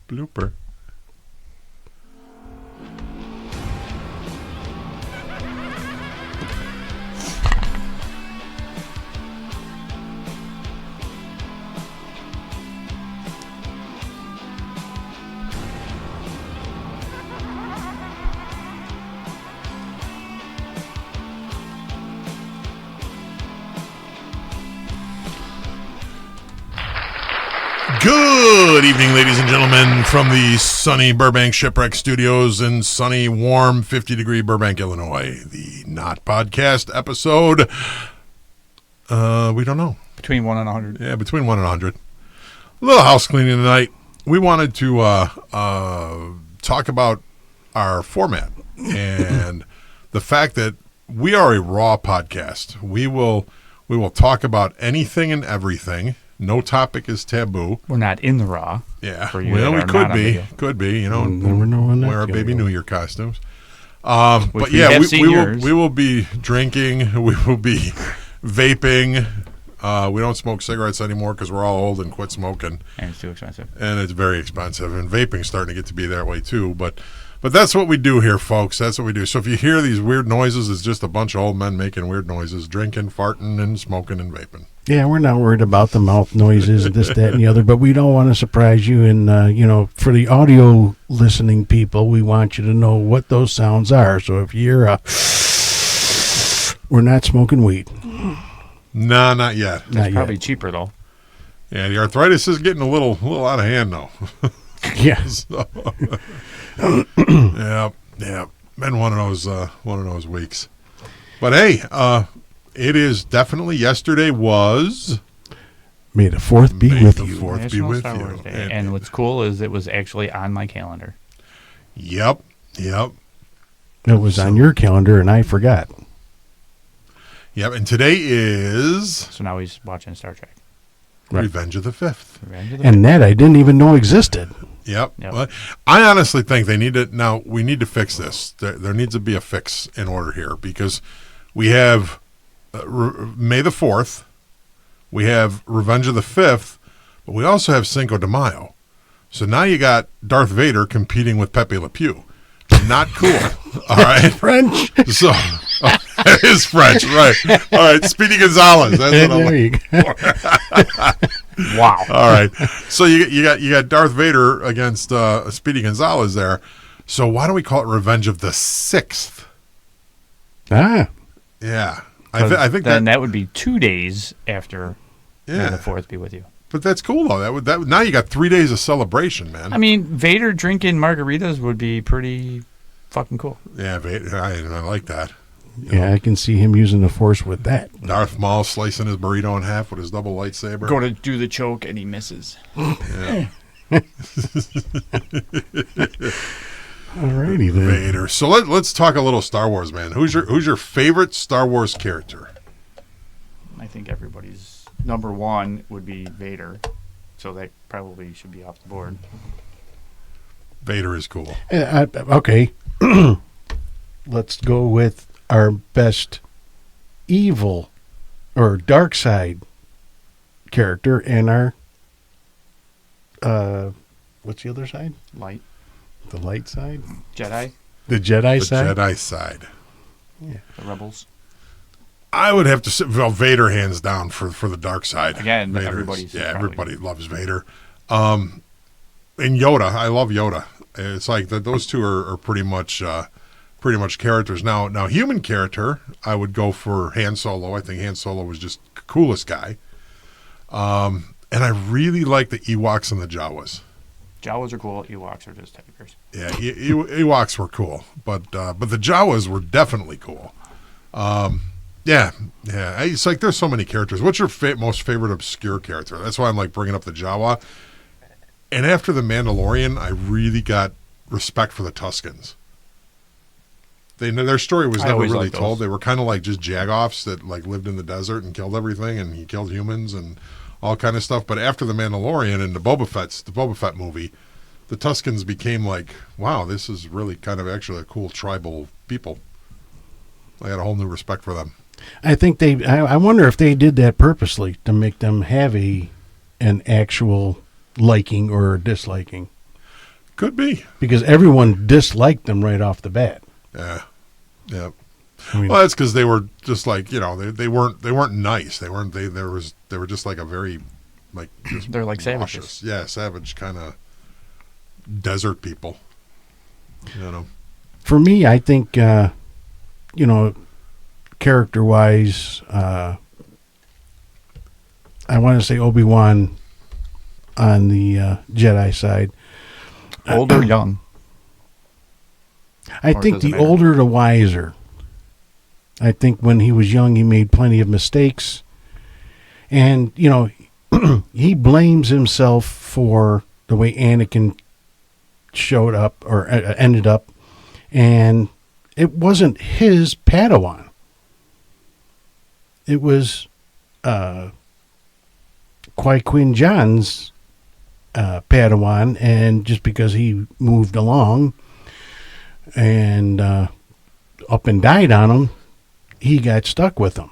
Blooper. Good evening, ladies and gentlemen, from the sunny Burbank Shipwreck Studios in sunny, warm, 50-degree Burbank, Illinois. The Not Podcast episode, we don't know. Between 1 and 100. Yeah, between 1 and 100. A little house cleaning tonight. We wanted to talk about our format and the fact that we are a raw podcast. We will talk about anything and everything. No topic is taboo. We're not in the raw. Yeah, for you well, we that are could not be. on Could be. You know, never know when wear our that's baby gonna New go. Year costumes. Which But we yeah, have seen yours. we will be drinking. We will be vaping. We don't smoke cigarettes anymore because we're all old and quit smoking. And it's too expensive. And it's very expensive. And vaping's starting to get to be that way too. But that's what we do here, folks. That's what we do. So if you hear these weird noises, it's just a bunch of old men making weird noises, drinking, farting, and smoking and vaping. Yeah, we're not worried about the mouth noises, this, that, and the other, but we don't want to surprise you. And, for the audio listening people, we want you to know what those sounds are. So if you're we're not smoking weed. No, not yet. It's probably cheaper, though. Yeah, the arthritis is getting a little out of hand, though. Yes. So, yeah. Been one of those weeks. But hey, it is definitely, yesterday was May the 4th be May with the you. 4th be National with Star you. Wars Day. And what's cool is it was actually on my calendar. Yep. It was on your calendar, and I forgot. Yep, and today is So now he's watching Star Trek. Right. Revenge of the Fifth. Revenge of the And that I didn't even know existed. Yep. Yep. Well, I honestly think we need to fix this. There needs to be a fix in order here because we have May the 4th, we have Revenge of the 5th, but we also have Cinco de Mayo. So now you got Darth Vader competing with Pepe Le Pew. Not cool. All right. French. So it is French, right? All right, Speedy Gonzalez. That's what I'm There you go. Wow. All right. So you got Darth Vader against Speedy Gonzalez there. So why don't we call it Revenge of the 6th? Ah, Yeah. I think then that would be 2 days after May yeah. the 4th be with you. But that's cool though. That now you got 3 days of celebration, man. I mean, Vader drinking margaritas would be pretty fucking cool. Yeah, Vader. I like that. yeah, I can see him using the Force with that. Darth Maul slicing his burrito in half with his double lightsaber. Go to do the choke and he misses. Yeah. Alrighty then. Vader. So let's talk a little Star Wars, man. Who's your favorite Star Wars character? I think everybody's number one would be Vader. So that probably should be off the board. Vader is cool. Okay. Let's go with our best evil or dark side character and our what's the other side? Light. The light side? Jedi. The Jedi The side? Jedi side. The Rebels. I would have to say, well, Vader hands down for the dark side. Again, Vader everybody's probably- everybody loves Vader. And Yoda, I love Yoda. It's like those two are pretty much characters. Now human character, I would go for Han Solo. I think Han Solo was just the coolest guy. And I really like the Ewoks and the Jawas. Jawas are cool. Ewoks are just teddy bears. Yeah, Ewoks were cool, but the Jawas were definitely cool. Yeah. It's like there's so many characters. What's your most favorite obscure character? That's why I'm like bringing up the Jawa. And after the Mandalorian, I really got respect for the Tuskens. Their story was I never always really liked those. told. They were kind of like just jagoffs that like lived in the desert and killed everything, and he killed humans and all kind of stuff. But after the Mandalorian and the Boba Fett movie, the Tuskens became like, wow, this is really kind of actually a cool tribal people. I got a whole new respect for them. I think I wonder if they did that purposely to make them have an actual liking or disliking. Could be. because everyone disliked them right off the bat. Yeah. Yeah. I mean, Well, that's because they were just like, they weren't nice. They were just like a very, like, just They're like cautious. savages. Yeah, savage kind of desert people. for me, I think, character-wise, I want to say Obi-Wan on the Jedi side. Old or young? I Or think does the it matter? older the wiser. I think when he was young, he made plenty of mistakes. And, he blames himself for the way Anakin showed up or ended up. And it wasn't his Padawan. It was Qui-Gon Jinn's Padawan. And just because he moved along and up and died on him, he got stuck with him.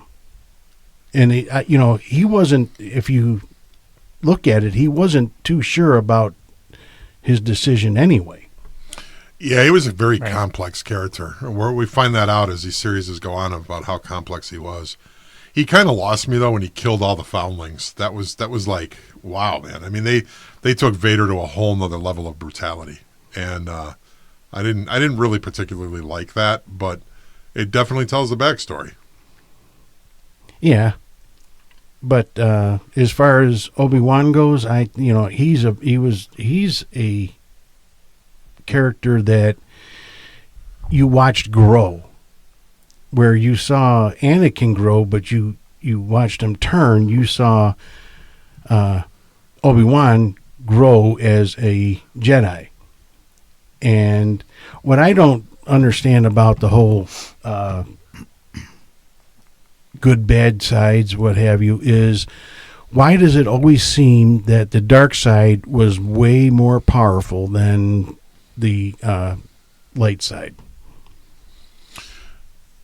And, he wasn't, if you look at it, he wasn't too sure about his decision anyway. Yeah, he was a very Right. complex character. Where we find that out as these series go on about how complex he was. He kind of lost me though when he killed all the foundlings. That was like, wow, man. I mean, they took Vader to a whole nother level of brutality, and I didn't really particularly like that, but it definitely tells the backstory. Yeah. But as far as Obi-Wan goes, he's a character that you watched grow, where you saw Anakin grow, but you watched him turn. You saw Obi-Wan grow as a Jedi. And what I don't understand about the whole good, bad sides, what have you, is why does it always seem that the dark side was way more powerful than the light side?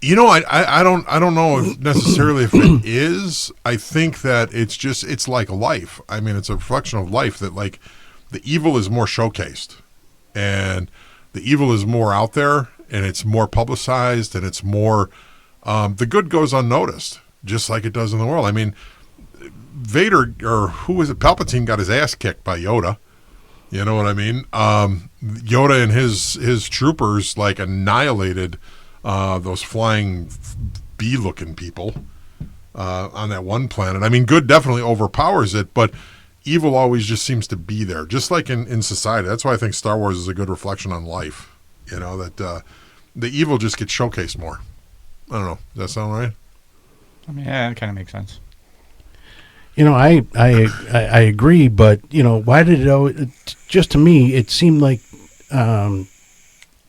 I don't know if necessarily if it is. I think that it's like life. I mean, it's a reflection of life that, like, the evil is more showcased, and the evil is more out there, and it's more publicized, and it's more. The good goes unnoticed, just like it does in the world. I mean, Vader, or who was it? Palpatine got his ass kicked by Yoda. You know what I mean? Yoda and his troopers like annihilated those flying bee-looking people on that one planet. I mean, good definitely overpowers it, but evil always just seems to be there, just like in society. That's why I think Star Wars is a good reflection on life. That the evil just gets showcased more. I don't know. Does that sound right? I mean, yeah, it kind of makes sense. I agree, but why did it? Just to me, it seemed like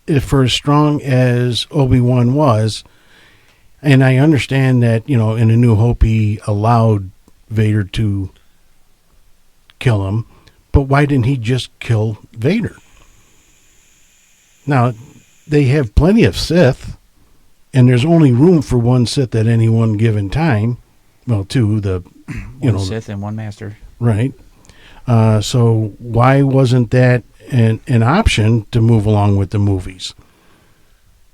if for as strong as Obi-Wan was, and I understand that in A New Hope he allowed Vader to kill him, but why didn't he just kill Vader? Now they have plenty of Sith. And there's only room for one Sith at any one given time. Well, two, One Sith and one Master. right. So why wasn't that an option to move along with the movies?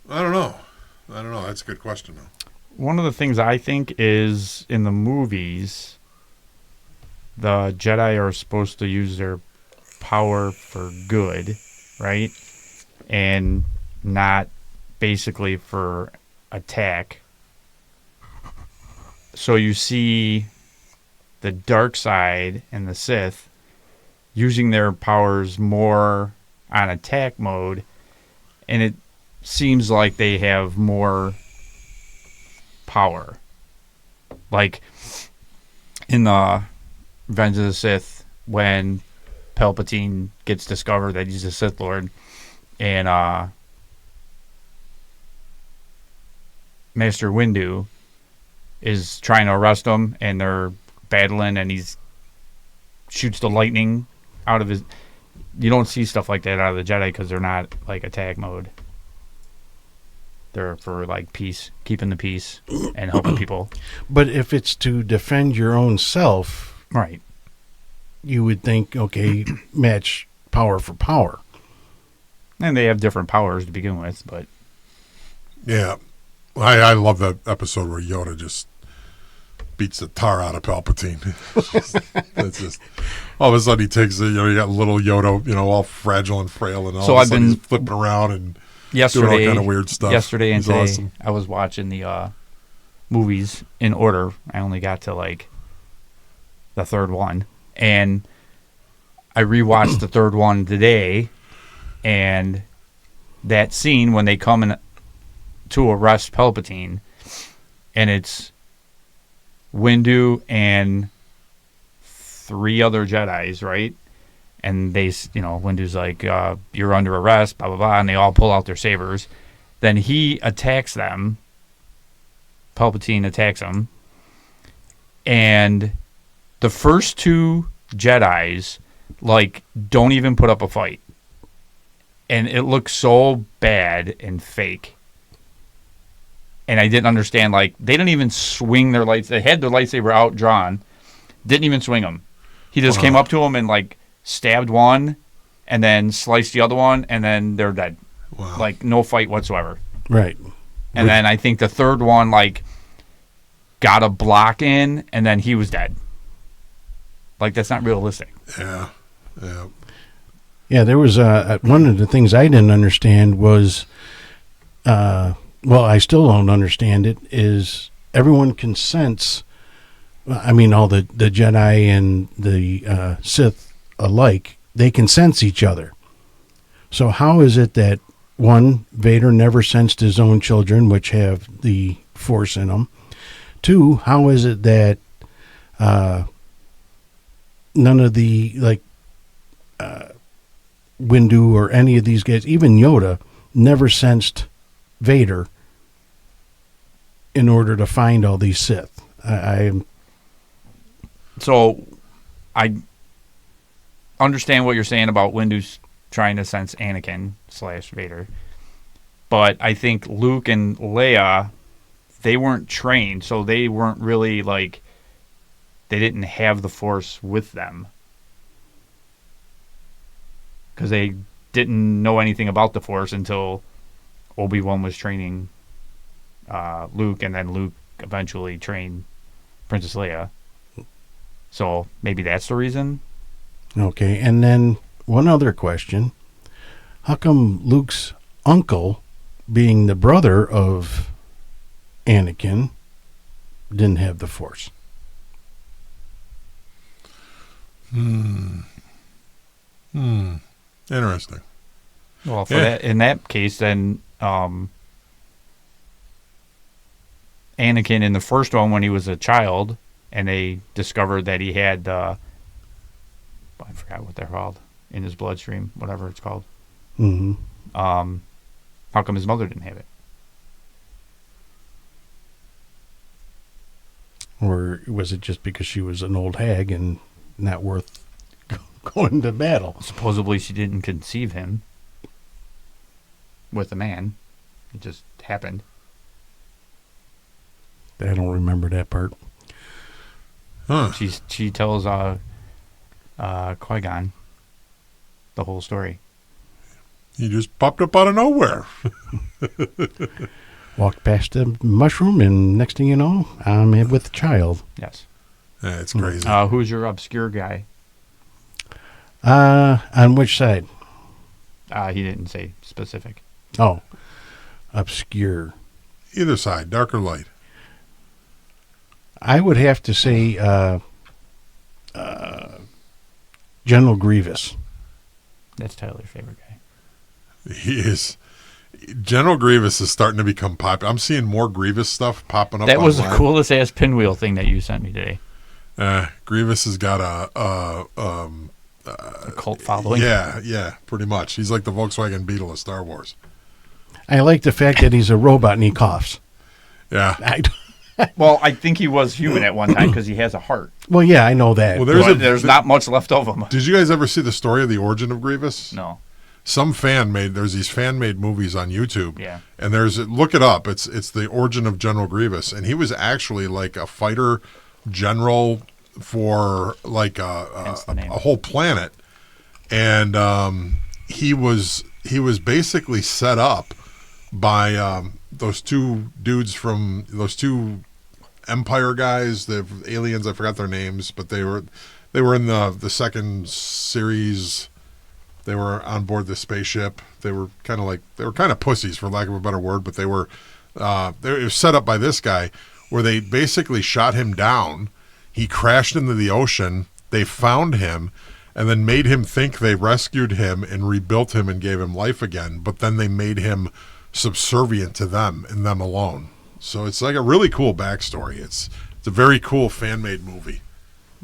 I don't know. That's a good question, though. One of the things I think is in the movies, the Jedi are supposed to use their power for good, right? And not basically for attack. So you see the dark side and the Sith using their powers more on attack mode, and it seems like they have more power. Like in the Revenge of the Sith, when Palpatine gets discovered that he's a Sith Lord, and Master Windu is trying to arrest him, and they're battling, and he's shoots the lightning out of his. You don't see stuff like that out of the Jedi because they're not like attack mode. They're for like peace, keeping the peace, and helping people. But if it's to defend your own self, Right. you would think, okay, match power for power. And they have different powers to begin with, but Yeah. I love that episode where Yoda just beats the tar out of Palpatine. That's just all of a sudden he takes it. You got little Yoda, all fragile and frail, and all So of a I've sudden been- he's flipping around and yesterday, doing all kind of weird stuff. Yesterday and He's today, awesome. I was watching the movies in order. I only got to like the third one, and I rewatched the third one today, and that scene when they come in to arrest Palpatine, and it's Windu and 3 other Jedis, right? And they, Windu's like, you're under arrest, blah, blah, blah, and they all pull out their sabers. Then he attacks them. Palpatine attacks them. And the first 2 Jedis, don't even put up a fight. And it looks so bad and fake. And I didn't understand, they didn't even swing their lights. They had their lightsaber out drawn. Didn't even swing them. He just came up to them and, stabbed one and then sliced the other one, and then they're dead. Wow. No fight whatsoever. Right. And then I think the third one, got a block in, and then he was dead. That's not realistic. Yeah. Yeah, there was one of the things I didn't understand was, I still don't understand it, is everyone can sense, all the Jedi and the Sith alike, they can sense each other. So how is it that, one, Vader never sensed his own children, which have the Force in them? 2, how is it that none of the, Windu or any of these guys, even Yoda, never sensed Vader in order to find all these Sith? So I understand what you're saying about Windu's trying to sense Anakin / Vader. But I think Luke and Leia, they weren't trained, so they weren't really they didn't have the Force with them. Because they didn't know anything about the Force until Obi-Wan was training Luke, and then Luke eventually trained Princess Leia. So maybe that's the reason. Okay, and then one other question. How come Luke's uncle, being the brother of Anakin, didn't have the Force? Interesting. Well, that, in that case, then Anakin in the first one, when he was a child, and they discovered that he had, I forgot what they're called, in his bloodstream, whatever it's called. Mm-hmm. How come his mother didn't have it? Or was it just because she was an old hag and not worth going to battle? Supposedly she didn't conceive him with a man. It just happened. I don't remember that part. Huh. She tells Qui-Gon the whole story. He just popped up out of nowhere. Walked past the mushroom, and next thing you know, I'm with the child. Yes. Yeah, it's crazy. Who's your obscure guy? On which side? He didn't say specific. Oh, obscure. Either side, dark or light. I would have to say General Grievous. That's Tyler's favorite guy. He is. General Grievous is starting to become popular. I'm seeing more Grievous stuff popping up. That was the online. coolest ass pinwheel thing that you sent me today. Grievous has got a cult following. Yeah, pretty much. He's like the Volkswagen Beetle of Star Wars. I like the fact that he's a robot and he coughs. Yeah. Well, I think he was human at one time because he has a heart. Well, yeah, I know that. Well, There's not much left of him. Did you guys ever see the story of the origin of Grievous? No. Some there's these fan-made movies on YouTube. Yeah. And look it up. It's the origin of General Grievous. And he was actually like a fighter general for like a whole planet. And he was he was basically set up by those two dudes from those two Empire guys, the aliens. I forgot their names, but they were in the second series. They were on board the spaceship. They were kind of pussies, for lack of a better word, but it was set up by this guy where they basically shot him down. He crashed into the ocean. They found him and then made him think they rescued him and rebuilt him and gave him life again. But then they made him subservient to them and them alone. So it's like a really cool backstory. It's a very cool fan-made movie.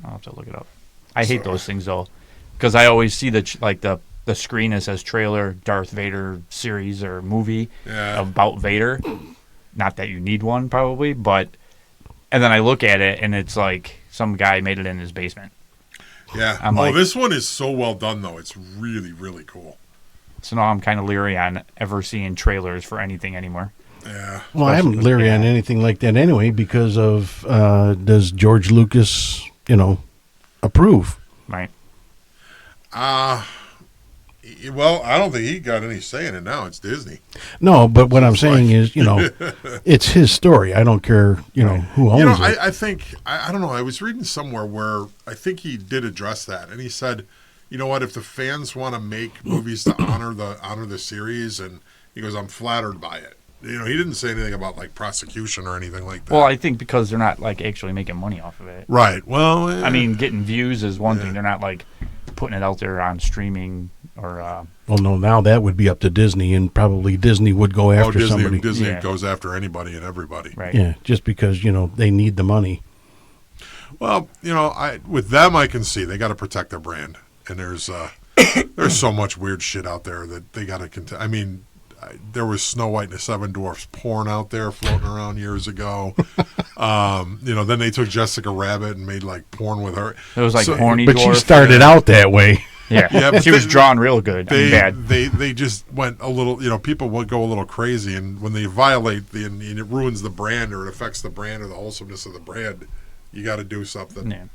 I'll have to look it up. I hate those things though, because I always see the screen that says trailer Darth Vader series or movie about Vader. Not that you need one probably, but and then I look at it and it's like some guy made it in his basement. Yeah. This one is so well done though. It's really, really cool. So now I'm kind of leery on ever seeing trailers for anything anymore. Yeah. Well, I'm leery on anything like that anyway because of does George Lucas, approve? Right. Well, I don't think he got any say in it now. It's Disney. No, but what I'm saying is, it's his story. I don't care, who owns it. I think, I don't know, I was reading somewhere where I think he did address that. And he said, you know what, if the fans want to make movies to honor the series, and he goes, I'm flattered by it. He didn't say anything about, like, prosecution or anything like that. Well, I think because they're not, like, actually making money off of it. Right. Well, I mean, getting views is one thing. They're not, like, putting it out there on streaming or... Well, no, now that would be up to Disney, and probably Disney would go after somebody. Disney goes after anybody and everybody. Right. Yeah, just because, they need the money. Well, with them, I can see they got to protect their brand. And there's so much weird shit out there that they got to I mean... There was Snow White and the Seven Dwarfs porn out there floating around years ago. Then they took Jessica Rabbit and made like porn with her. It was like horny but dwarf. She started out that way. Yeah, but she was drawn real good. Bad. They just went a little. People would go a little crazy, and when they violate and it ruins the brand or it affects the brand or the wholesomeness of the brand, you got to do something. Yeah.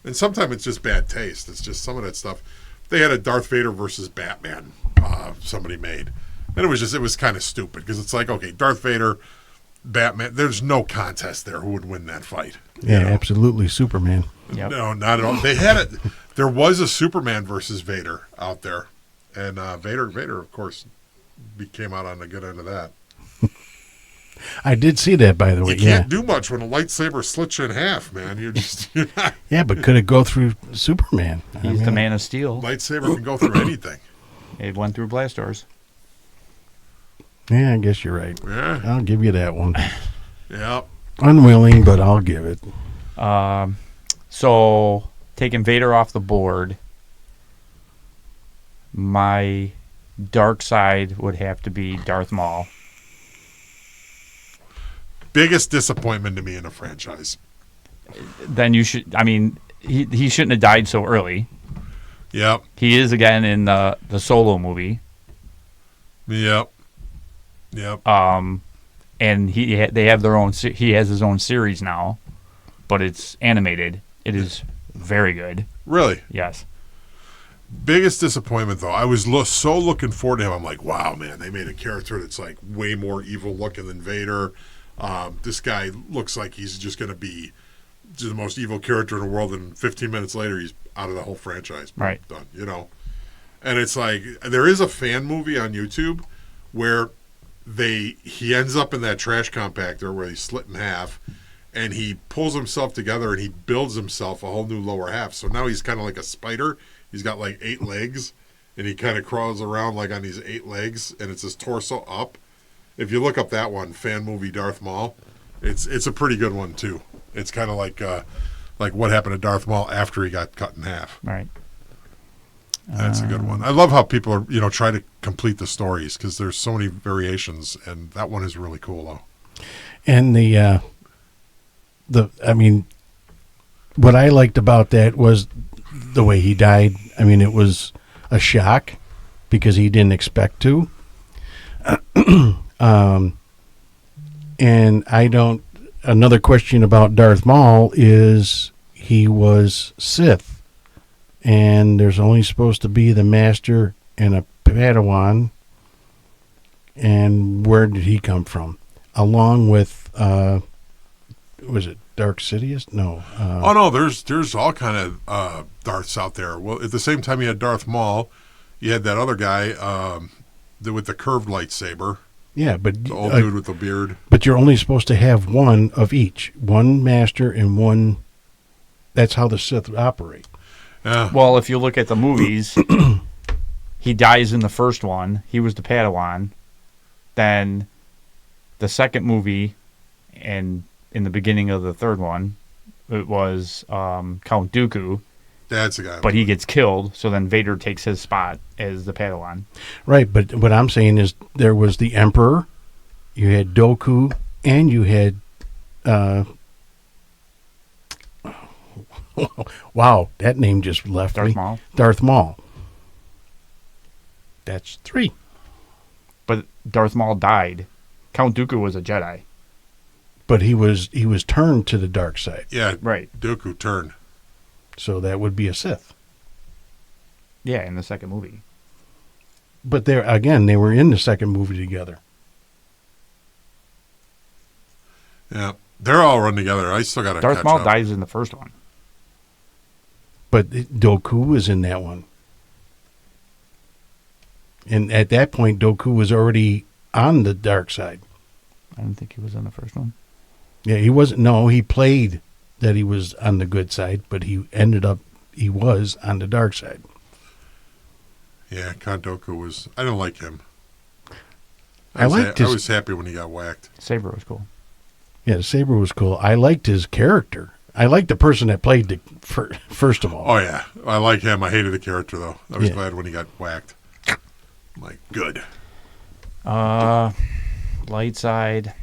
And sometimes it's just bad taste. It's just some of that stuff. They had a Darth Vader versus Batman. Somebody made. And it was kind of stupid because it's like, okay, Darth Vader, Batman, there's no contest there who would win that fight. Yeah, absolutely. Superman. Yep. No, not at all. They had it. There was a Superman versus Vader out there. And Vader, of course, came out on the good end of that. I did see that, by the way. You can't do much when a lightsaber slits you in half, man. You're not. Yeah, but could it go through Superman? He's the Man of Steel. Lightsaber can go through anything. It went through blast doors. Yeah, I guess you're right. Yeah. I'll give you that one. Yeah. Unwilling, but I'll give it. So, taking Vader off the board, my dark side would have to be Darth Maul. Biggest disappointment to me in a franchise. Then you should, he shouldn't have died so early. Yep. He is again in the Solo movie. Yep. And they have their own. He has his own series now, but it's animated. It is very good. Really? Yes. Biggest disappointment though. I was so looking forward to him. I'm like, wow, man, they made a character that's like way more evil looking than Vader. This guy looks like he's just going to be the most evil character in the world, and 15 minutes later, he's out of the whole franchise. Right. Done. And it's like there is a fan movie on YouTube where he ends up in that trash compactor where he's slit in half, and he pulls himself together and he builds himself a whole new lower half. So now he's kind of like a spider. He's got like 8 legs, and he kind of crawls around like on these 8 legs, and it's his torso up. If you look up that one, fan movie Darth Maul, it's a pretty good one too. It's kind of like what happened to Darth Maul after he got cut in half. Right. That's a good one. I love how people are, try to complete the stories because there's so many variations, and that one is really cool, though. And what I liked about that was the way he died. It was a shock because he didn't expect to. And another question about Darth Maul is he was Sith. And there's only supposed to be the master and a Padawan. And where did he come from? Along with, was it Dark Sidious? No. Oh no, there's all kind of Darths out there. Well, at the same time you had Darth Maul, you had that other guy with the curved lightsaber, Yeah, but the old dude with the beard. But you're only supposed to have one of each, one master and one. That's how the Sith operate. Yeah. Well, if you look at the movies, he dies in the first one. He was the Padawan. Then the second movie, and in the beginning of the third one, it was Count Dooku. That's the guy. But he gets killed, so then Vader takes his spot as the Padawan. Right, but what I'm saying is there was the Emperor, you had Dooku, and you had. Wow, that name just left Darth me. Maul. Darth Maul. That's 3. But Darth Maul died. Count Dooku was a Jedi. But he was turned to the dark side, Yeah, Right. Dooku turned. so that would be a Sith. Yeah, in the second movie. But there again, they were in the second movie together. Yeah, they're all run together. I still got to Darth catch Maul up. dies in the first one. But Dooku was in that one. And at that point, Dooku was already on the dark side. I didn't think he was in the first one. Yeah, he wasn't. No, he played that he was on the good side, but he was on the dark side. Yeah, Count Dooku was. I don't like him. I liked I his- was happy when he got whacked. Saber was cool. Yeah, the saber was cool. I liked his character. I liked the person that played the first of all. Oh yeah, I like him. I hated the character though. I was Yeah. glad when he got whacked. I'm like, good. Light side.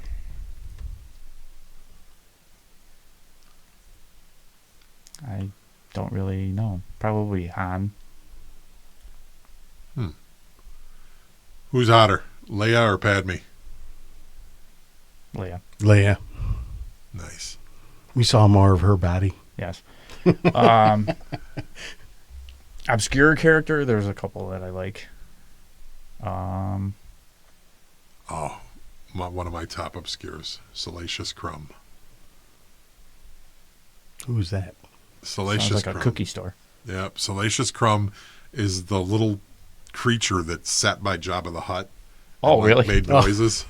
I don't really know. Probably Han. Who's hotter, Leia or Padme? Leia. Leia. Nice. We saw more of her body. Yes. Obscure character. There's a couple that I like. Oh, one of my top obscures, Salacious Crumb. Who's that? Salacious Sounds like Crumb. a cookie store. Yep, Salacious Crumb is the little creature that sat by Jabba the Hutt. Oh, and, really? Made noises.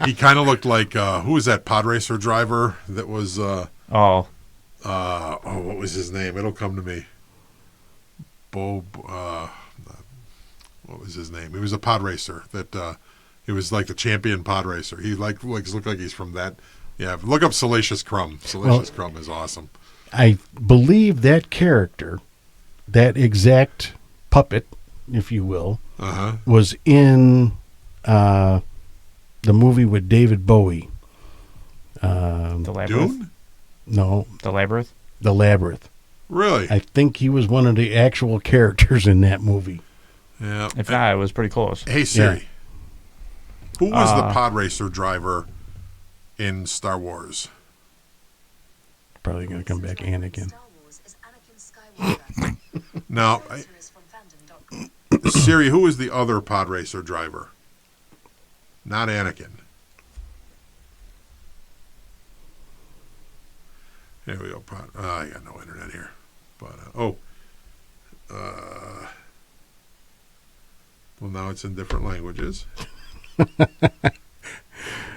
He kind of looked like who was that pod racer driver that was? Oh, What was his name? It'll come to me. What was his name? He was a pod racer that. He was like the champion pod racer. He looked like he's from that. Yeah, look up Salacious Crumb. Salacious Crumb is awesome. I believe that character, that exact puppet, if you will, was in the movie with David Bowie. the labyrinth. Dune? No, The labyrinth. The Labyrinth. Really? I think he was one of the actual characters in that movie. Yeah. If not, it was pretty close. Hey Siri, Yeah. who was the pod racer driver in Star Wars? Probably going to come back Anakin. Star Wars is Anakin Skywalker. Now, Answer is from fandom.com. Siri, who is the other pod racer driver? Not Anakin. Here we go. I got no internet here. But well, now it's in different languages.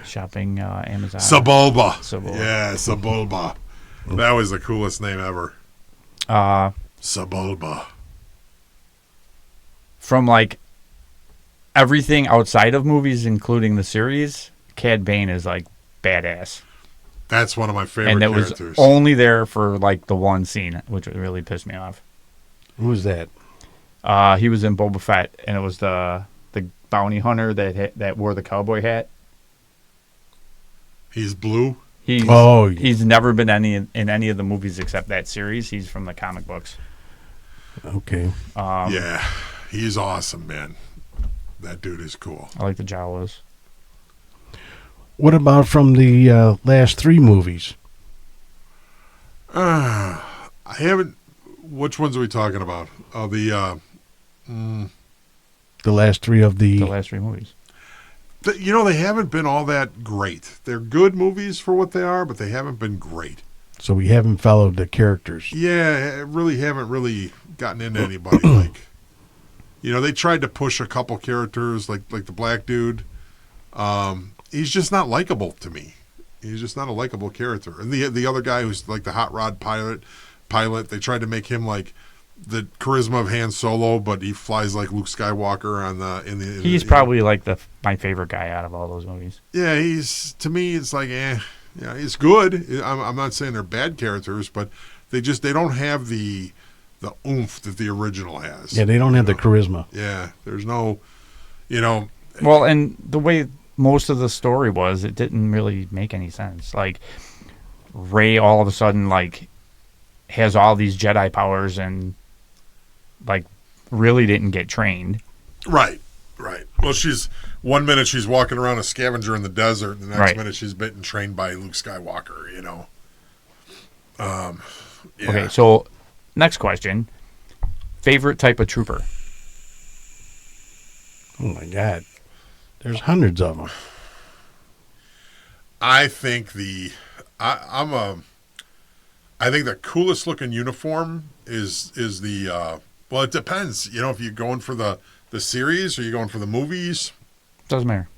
Shopping Amazon. Sebulba. Sebulba. Yeah, Sebulba. That was the coolest name ever. Sebulba. From like everything outside of movies, including the series, Cad Bane is like badass. That's one of my favorite And it characters. was only there for like the one scene, which really pissed me off. Who was that? He was in Boba Fett, and it was the bounty hunter that wore the cowboy hat. He's blue. He's never been in any of the movies except that series. He's from the comic books. Okay. Yeah, he's awesome, man. That dude is cool. I like the Jawas. What about from the last 3 movies? I haven't. Which ones are we talking about? The last 3 of the. The last 3 movies. They haven't been all that great. They're good movies for what they are, but they haven't been great. So we haven't followed the characters. Yeah, really haven't really gotten into anybody. Like, they tried to push a couple characters, like the black dude. He's just not likable to me. He's just not a likable character. And the other guy who's like the hot rod pilot, they tried to make him like the charisma of Han Solo, but he flies like Luke Skywalker on the. He's probably like my favorite guy out of all those movies. Yeah, to me it's like Yeah, it's good. I'm not saying they're bad characters, but they don't have the oomph that the original has. Yeah, they don't have the charisma. Yeah, there's no, Well, and the way most of the story was, it didn't really make any sense. Like, Rey all of a sudden, like, has all these Jedi powers and, like, really didn't get trained. Right. Well, one minute she's walking around a scavenger in the desert, and the next minute she's been trained by Luke Skywalker, Yeah. Okay, so next question. Favorite type of trooper? Oh, my God. There's hundreds of them. I think I think the coolest looking uniform is the well, it depends. If you're going for the series or you're going for the movies. Doesn't matter.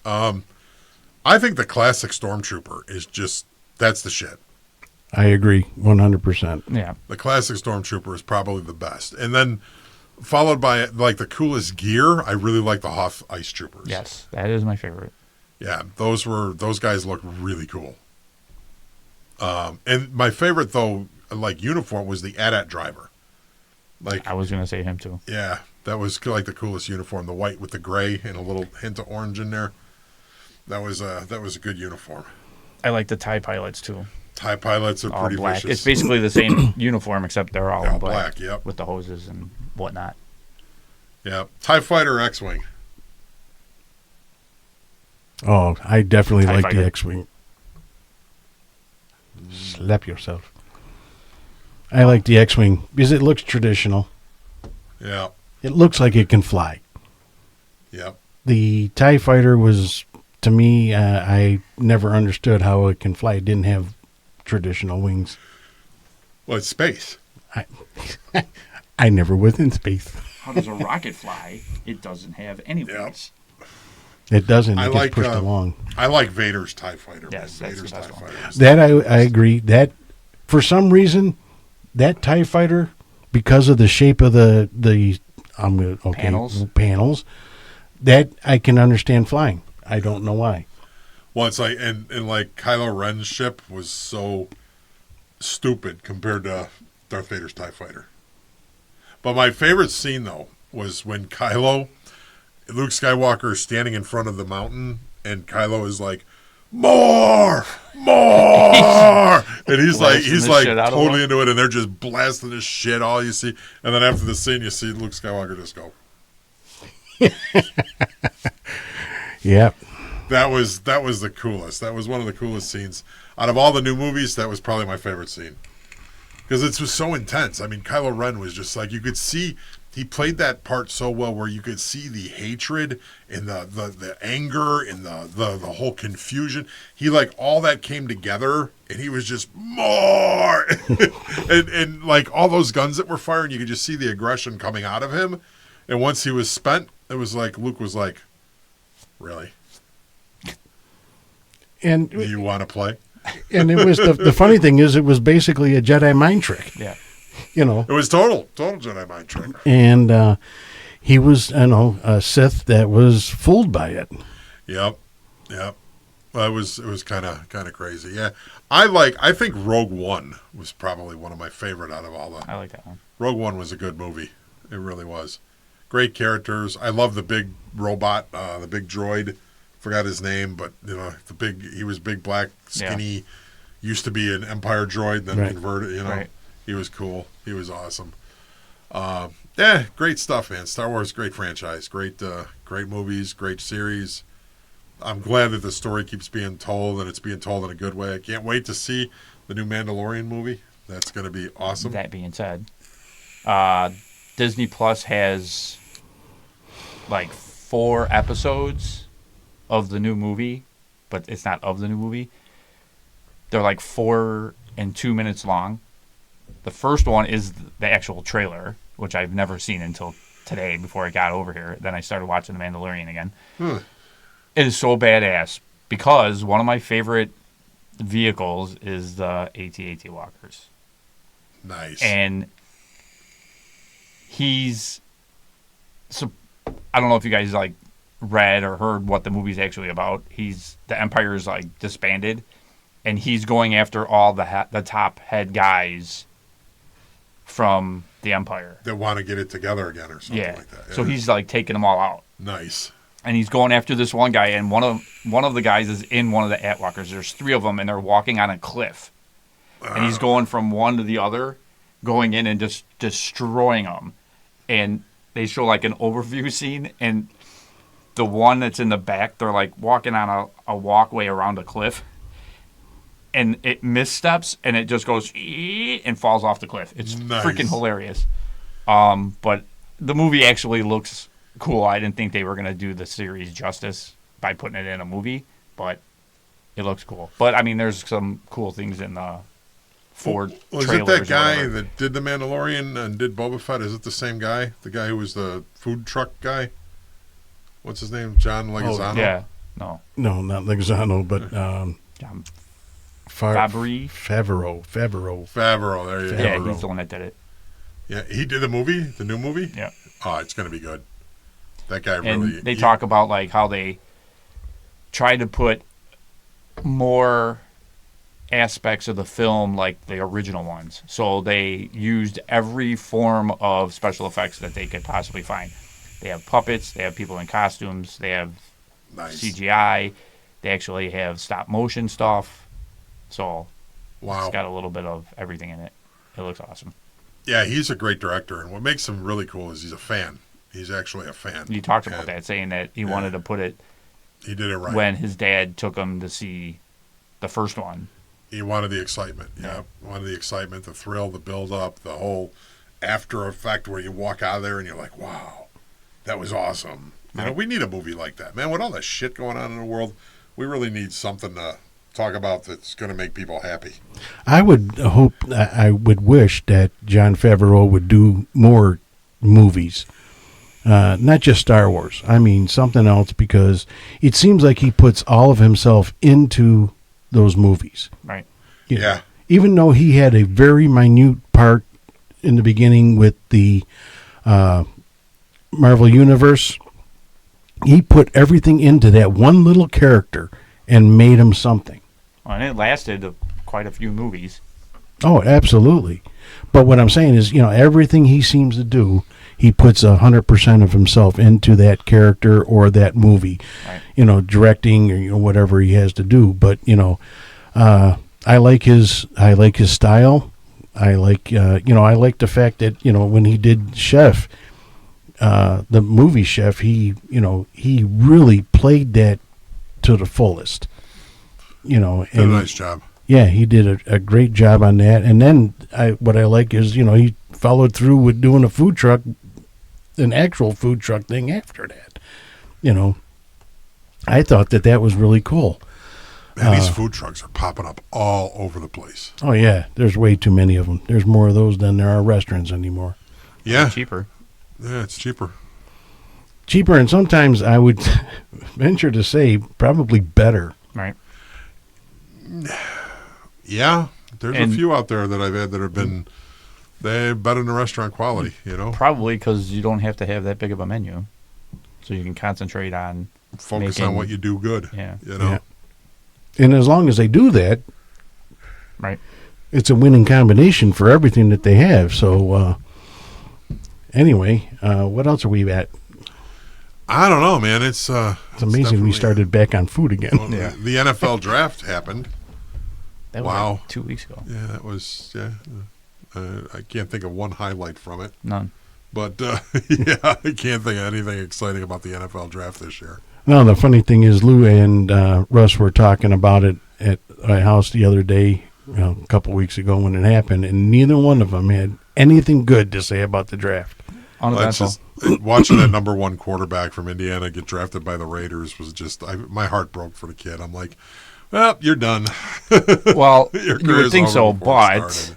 I think the classic Stormtrooper is that's the shit. I agree 100%. Yeah. The classic Stormtrooper is probably the best. And then followed by like the coolest gear, I really like the Hoth Ice Troopers. Yes, that is my favorite. Yeah, those guys look really cool. And my favorite though, like uniform, was the AT-AT driver. Like I was gonna say him too. Yeah, that was like the coolest uniform, the white with the gray and a little hint of orange in there. That was a good uniform. I like the TIE pilots too. TIE pilots are All pretty black. vicious. It's basically the same uniform except they're all in black. Yep. With the hoses and whatnot. Yeah, TIE fighter, X-wing. Oh, I definitely TIE like fighter. the X-Wing. Slap yourself. I like the X-Wing because it looks traditional. Yeah. It looks like it can fly. Yep. The TIE fighter was, to me, I never understood how it can fly. It didn't have traditional wings. Well, it's space. I never was in space. How does a rocket fly? It doesn't have any wings. It doesn't. I It like, gets pushed along. I like Vader's TIE fighter. Yes, man. that's Vader's the best TIE one. fighter. That I agree. That for some reason, that TIE fighter, because of the shape of the panels, that I can understand flying. I don't know why. Well, it's like and like Kylo Ren's ship was so stupid compared to Darth Vader's TIE fighter. But my favorite scene though was when Luke Skywalker is standing in front of the mountain, and Kylo is like, more, and he's like totally into it, and they're just blasting this shit. All you see, and then after the scene, you see Luke Skywalker just go. Yep. That was the coolest. That was one of the coolest scenes out of all the new movies. That was probably my favorite scene because it was so intense. I mean, Kylo Ren was just like, you could see. He played that part so well where you could see the hatred and the anger and the whole confusion. He like all that came together and he was just more and like all those guns that were firing, you could just see the aggression coming out of him. And once he was spent, it was like Luke was like, really? And do you want to play? And it was the funny thing is it was basically a Jedi mind trick. Yeah. It was total Jedi mind trick. And he was, a Sith that was fooled by it. Yep. Well, it was kind of crazy. Yeah, I think Rogue One was probably one of my favorite out of all the. I like that one. Rogue One was a good movie. It really was. Great characters. I love the big robot, the big droid. Forgot his name, but he was big, black, skinny. Used to be an Empire droid, then converted. Right. He was cool. He was awesome. Great stuff, man. Star Wars, great franchise, great movies, great series. I'm glad that the story keeps being told, and it's being told in a good way. I can't wait to see the new Mandalorian movie. That's going to be awesome. That being said, Disney Plus has like 4 episodes of the new movie, but it's not of the new movie. They're like 4 and 2 minutes long. The first one is the actual trailer, which I've never seen until today before I got over here. Then I started watching The Mandalorian again. It is so badass because one of my favorite vehicles is the AT-AT walkers. Nice. And he's... So, I don't know if you guys like read or heard what the movie's actually about. The Empire is like disbanded, and he's going after all the top head guys from the Empire. That want to get it together again or something like that. So he's like taking them all out. Nice. And he's going after this one guy, and one of the guys is in one of the Atwalkers. There's 3 of them, and they're walking on a cliff. And he's going from one to the other, going in and just destroying them. And they show like an overview scene, and the one that's in the back, they're like walking on a walkway around a cliff. And it missteps, and it just goes and falls off the cliff. It's freaking hilarious. But the movie actually looks cool. I didn't think they were going to do the series justice by putting it in a movie, but it looks cool. But, I mean, there's some cool things in the Ford Was it that guy that did The Mandalorian and did Boba Fett? Is it the same guy? The guy who was the food truck guy? What's his name? John Leguizamo? Oh, yeah. No, not Leguizamo, but John Favreau. There you go. Yeah, he's the one that did it. Yeah, he did the movie, the new movie? Yeah. Oh, it's going to be good. That guy And really... they talk about like how they try to put more aspects of the film like the original ones. So they used every form of special effects that they could possibly find. They have puppets, they have people in costumes, they have CGI, they actually have stop motion stuff. So it's got a little bit of everything in it. It looks awesome. Yeah, he's a great director, and what makes him really cool is he's a fan. He's actually a fan. You talked about that, saying that he wanted to put it... He did it right. When his dad took him to see the first one. He wanted the excitement, wanted the excitement, the thrill, the build-up, the whole after effect where you walk out of there and you're like, wow, that was awesome. You know, we need a movie like that. Man, with all that shit going on in the world, we really need something to talk about that's going to make people happy. I would hope, I would wish that Jon Favreau would do more movies. Not just Star Wars. I mean, something else, because it seems like he puts all of himself into those movies. Right. Yeah. Even though he had a very minute part in the beginning with the Marvel Universe, he put everything into that one little character and made him something. Well, and it lasted quite a few movies. Oh, absolutely. But what I'm saying is, everything he seems to do, he puts 100% of himself into that character or that movie, right. Directing or whatever he has to do. But I like his style. I like I like the fact that when he did Chef, the movie Chef, he really played that to the fullest. Did a nice job. Yeah, he did a great job on that. And then what I like is, he followed through with doing a food truck, an actual food truck thing after that. I thought that was really cool. Man, these food trucks are popping up all over the place. Oh, yeah. There's way too many of them. There's more of those than there are restaurants anymore. Yeah. It's cheaper. Yeah, it's cheaper. Cheaper, and sometimes I would venture to say probably better. Right. Yeah, there's a few out there that I've had that have been better than the restaurant quality, Probably because you don't have to have that big of a menu. So you can concentrate on focus on what you do good. Yeah. Yeah. And as long as they do that, right, it's a winning combination for everything that they have. So anyway, what else are we at? I don't know, man. It's amazing we started back on food again. Well, the NFL draft happened. That was like 2 weeks ago. Yeah, that was, I can't think of one highlight from it. None. But, I can't think of anything exciting about the NFL draft this year. No, the funny thing is Lou and Russ were talking about it at my house the other day, a couple weeks ago when it happened, and neither one of them had anything good to say about the draft. That's uneventful. just watching that number one quarterback from Indiana get drafted by the Raiders was just my heart broke for the kid. I'm like, well, you're done. Well, Your you would career's think over so, before it but started.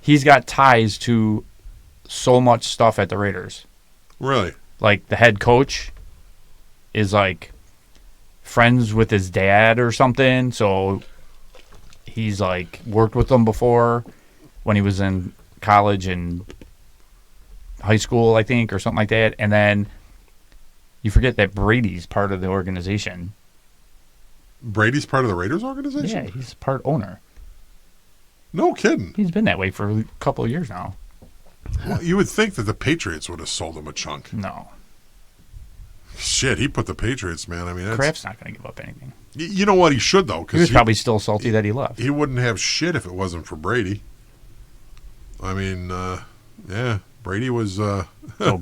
he's got ties to so much stuff at the Raiders. Really? Like the head coach is like friends with his dad or something, so he's like worked with them before when he was in college and high school, I think, or something like that. And then you forget that Brady's part of the organization. Brady's part of the Raiders organization? Yeah, he's part owner. No kidding. He's been that way for a couple of years now. Well, you would think that the Patriots would have sold him a chunk. No, Shit, he put the Patriots, man. I mean, that's, Kraft's not going to give up anything. you know what? He should, though, He because was probably still salty that he left. he wouldn't have shit if it wasn't for Brady. I mean, yeah, Brady was. So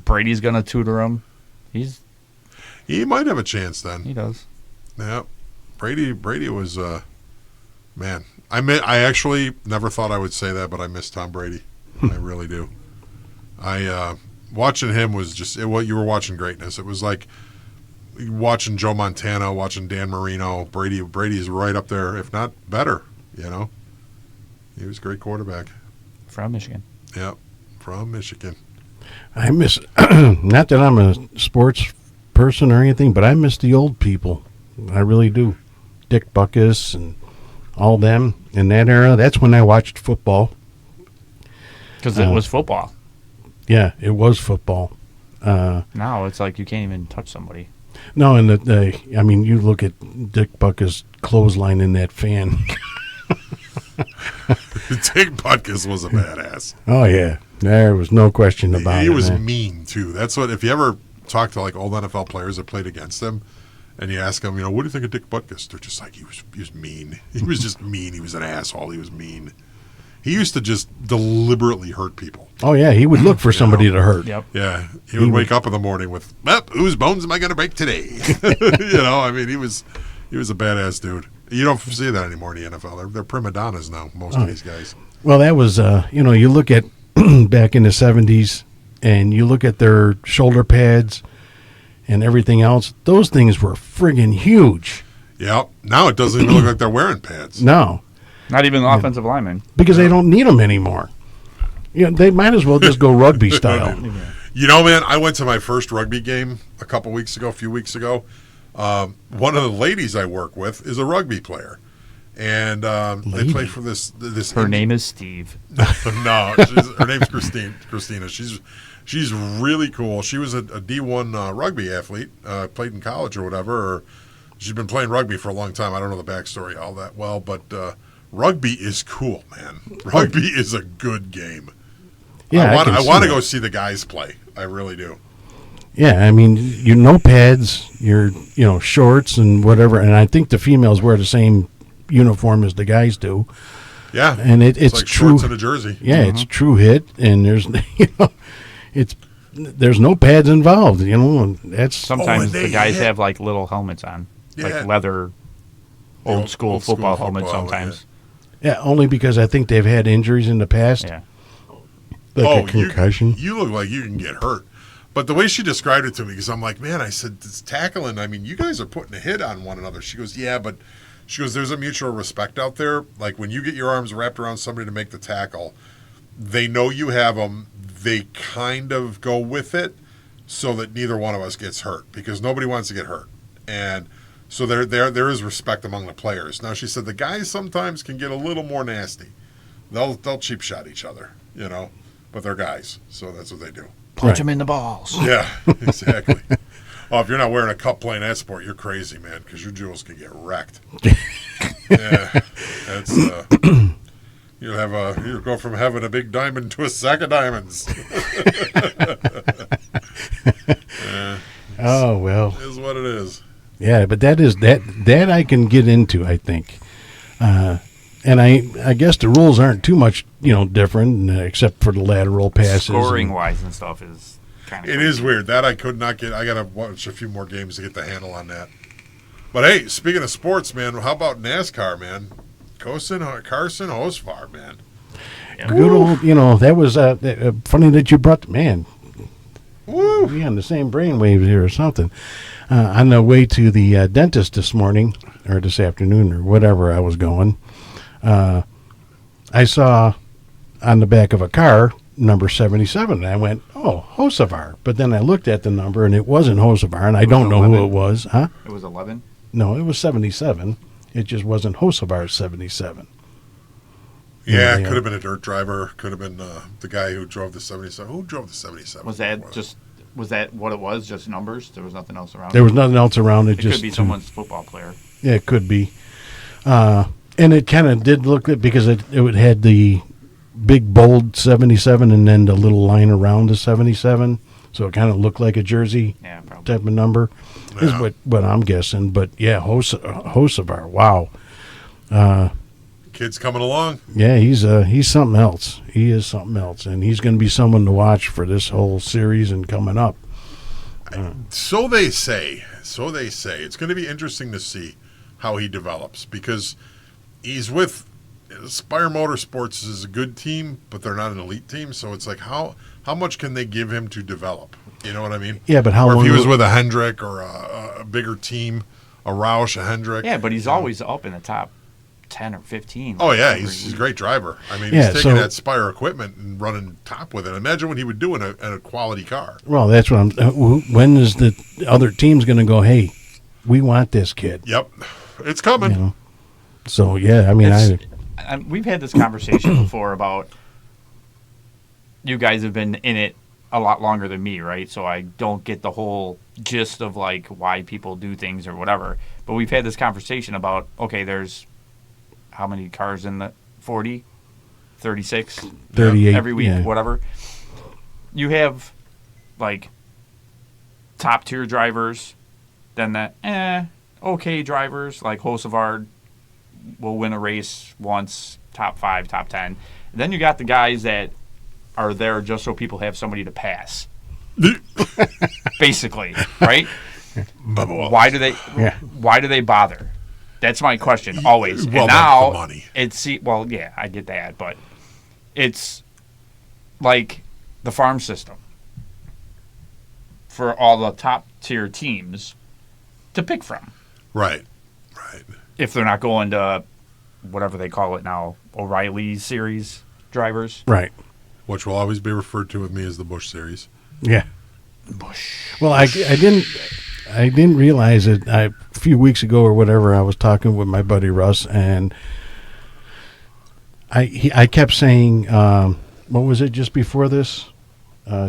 Brady's going to tutor him. He might have a chance then. He does. Yeah, Brady was. Man, I actually never thought I would say that, but I miss Tom Brady. I really do. Watching him was just what you were watching greatness. It was like watching Joe Montana, watching Dan Marino. Brady's right up there, if not better. You know, he was a great quarterback. From Michigan. Yep, from Michigan. I miss, not that I'm a sports person or anything, but I miss the old people. I really do. Dick Buckus and all them in that era. That's when I watched football. Because it was football. Yeah, it was football. Now it's like you can't even touch somebody. No, and I mean, you look at Dick Buckus clothesline in that fan. Dick Butkus was a badass. Oh yeah, there was no question about He it. was man. mean too. That's what if you ever talk to like old NFL players that played against him, and you ask them, what do you think of Dick Butkus? They're just like he was mean. He was just mean. He was an asshole. He was mean. He used to just deliberately hurt people. Oh yeah, he would look for somebody to hurt. Yep. Yeah, he would wake up in the morning with, whose bones am I going to break today? I mean, he was a badass dude. You don't see that anymore in the NFL. They're prima donnas now, most of these guys. Well, that was you look at back in the 70s, and you look at their shoulder pads and everything else. Those things were friggin' huge. Yeah, now it doesn't even look like they're wearing pads. No, Not even offensive linemen. because they don't need them anymore. They might as well just go rugby style. Man, I went to my first rugby game a few weeks ago. One of the ladies I work with is a rugby player, and they play for this. Her name is Steve. No, her name's Christina. She's really cool. She was a D1 rugby athlete, played in college or whatever. Or she's been playing rugby for a long time. I don't know the backstory all that well, but rugby is cool, man. Rugby is a good game. Yeah, I can want to see go that. see the guys play. I really do. Yeah, I mean, no pads, your shorts and whatever, and I think the females wear the same uniform as the guys do. Yeah, And it's like true. shorts and a jersey. Yeah, it's true hit, and there's there's no pads involved. And that's Sometimes and they the guys hit. have like little helmets on, Yeah. like leather, old school football helmets. football, Sometimes, yeah, only because I think they've had injuries in the past, yeah. like a concussion. You look like you can get hurt. But the way she described it to me, because I'm like, man, I said, it's tackling. I mean, you guys are putting a hit on one another. She goes, yeah, but she goes, there's a mutual respect out there. Like when you get your arms wrapped around somebody to make the tackle, they know you have them. They kind of go with it so that neither one of us gets hurt because nobody wants to get hurt. And so there is respect among the players. Now, she said the guys sometimes can get a little more nasty. They'll cheap shot each other, but they're guys. So that's what they do. Punch him in the balls. Yeah, exactly. Oh, if you're not wearing a cup playing that sport, you're crazy, man, because your jewels can get wrecked. Yeah, that's you'll go from having a big diamond to a sack of diamonds. Oh well, Is what it is. yeah, but that I can get into. I think, and I guess the rules aren't too much different except for the lateral passes. Scoring wise and stuff is kind of. It is weird that I could not get. I got to watch a few more games to get the handle on that. But hey, speaking of sports, man, how about NASCAR, man? Carson Hosfar, man. Good old, that was funny that you brought, man, Woo! we on the same brainwaves here or something. On the way to the dentist this morning, or this afternoon, or whatever I was going, I saw on the back of a car, number 77, and I went, oh, Hocevar. But then I looked at the number, and it wasn't Hocevar, and I don't know who 11. it was. Huh? It was 11. No, it was 77. It just wasn't Hocevar 77. Yeah, Yeah. could have been a dirt driver. Could have been the guy who drove the 77. Who drove the 77? Was that what it was? Just numbers? There was nothing else around. There was nothing else around. It could be someone's football player. Yeah, it could be. And it kind of did look good because it had the big bold 77 and then the little line around the 77. So it kind of looked like a jersey Yeah, probably. type of number is Yeah. what I'm guessing. But yeah, Hocevar, wow. Kid's coming along. Yeah, he's something else. He is something else. And he's going to be someone to watch for this whole series and coming up. So they say. So they say. It's going to be interesting to see how he develops because he's with Spire Motorsports is a good team, but they're not an elite team. So it's like how much can they give him to develop? You know what I mean? Yeah, but how Or if long he was will- with a Hendrick or a bigger team, a Roush, a Hendrick. Yeah, but he's always up in the top 10 or 15. Oh yeah, Every he's a week. great driver. I mean, Yeah, he's taking so- that Spire equipment and running top with it. Imagine what he would do in a quality car. Well, that's what I'm. When is the other team's going to go? Hey, we want this kid. Yep, it's coming. You know. So yeah, I mean, We've had this conversation before about you guys have been in it a lot longer than me, right? So I don't get the whole gist of like why people do things or whatever. But we've had this conversation about, okay, there's how many cars in the 40, 36 38 every week, yeah. whatever. You have like top tier drivers, then that okay drivers like Hocevar will win a race once, top 5, top 10. Then you got the guys that are there just so people have somebody to pass. Basically, right? Why do they Yeah. why do they bother? That's my question always. Well, and that's now the money. well, yeah, I get that, but it's like the farm system for all the top tier teams to pick from. Right. If they're not going to whatever they call it now, O'Reilly series drivers. Right. Which will always be referred to with me as the Bush series. Yeah. Bush. Well, I didn't realize it. A few weeks ago or whatever, I was talking with my buddy Russ, and I kept saying, what was it just before this?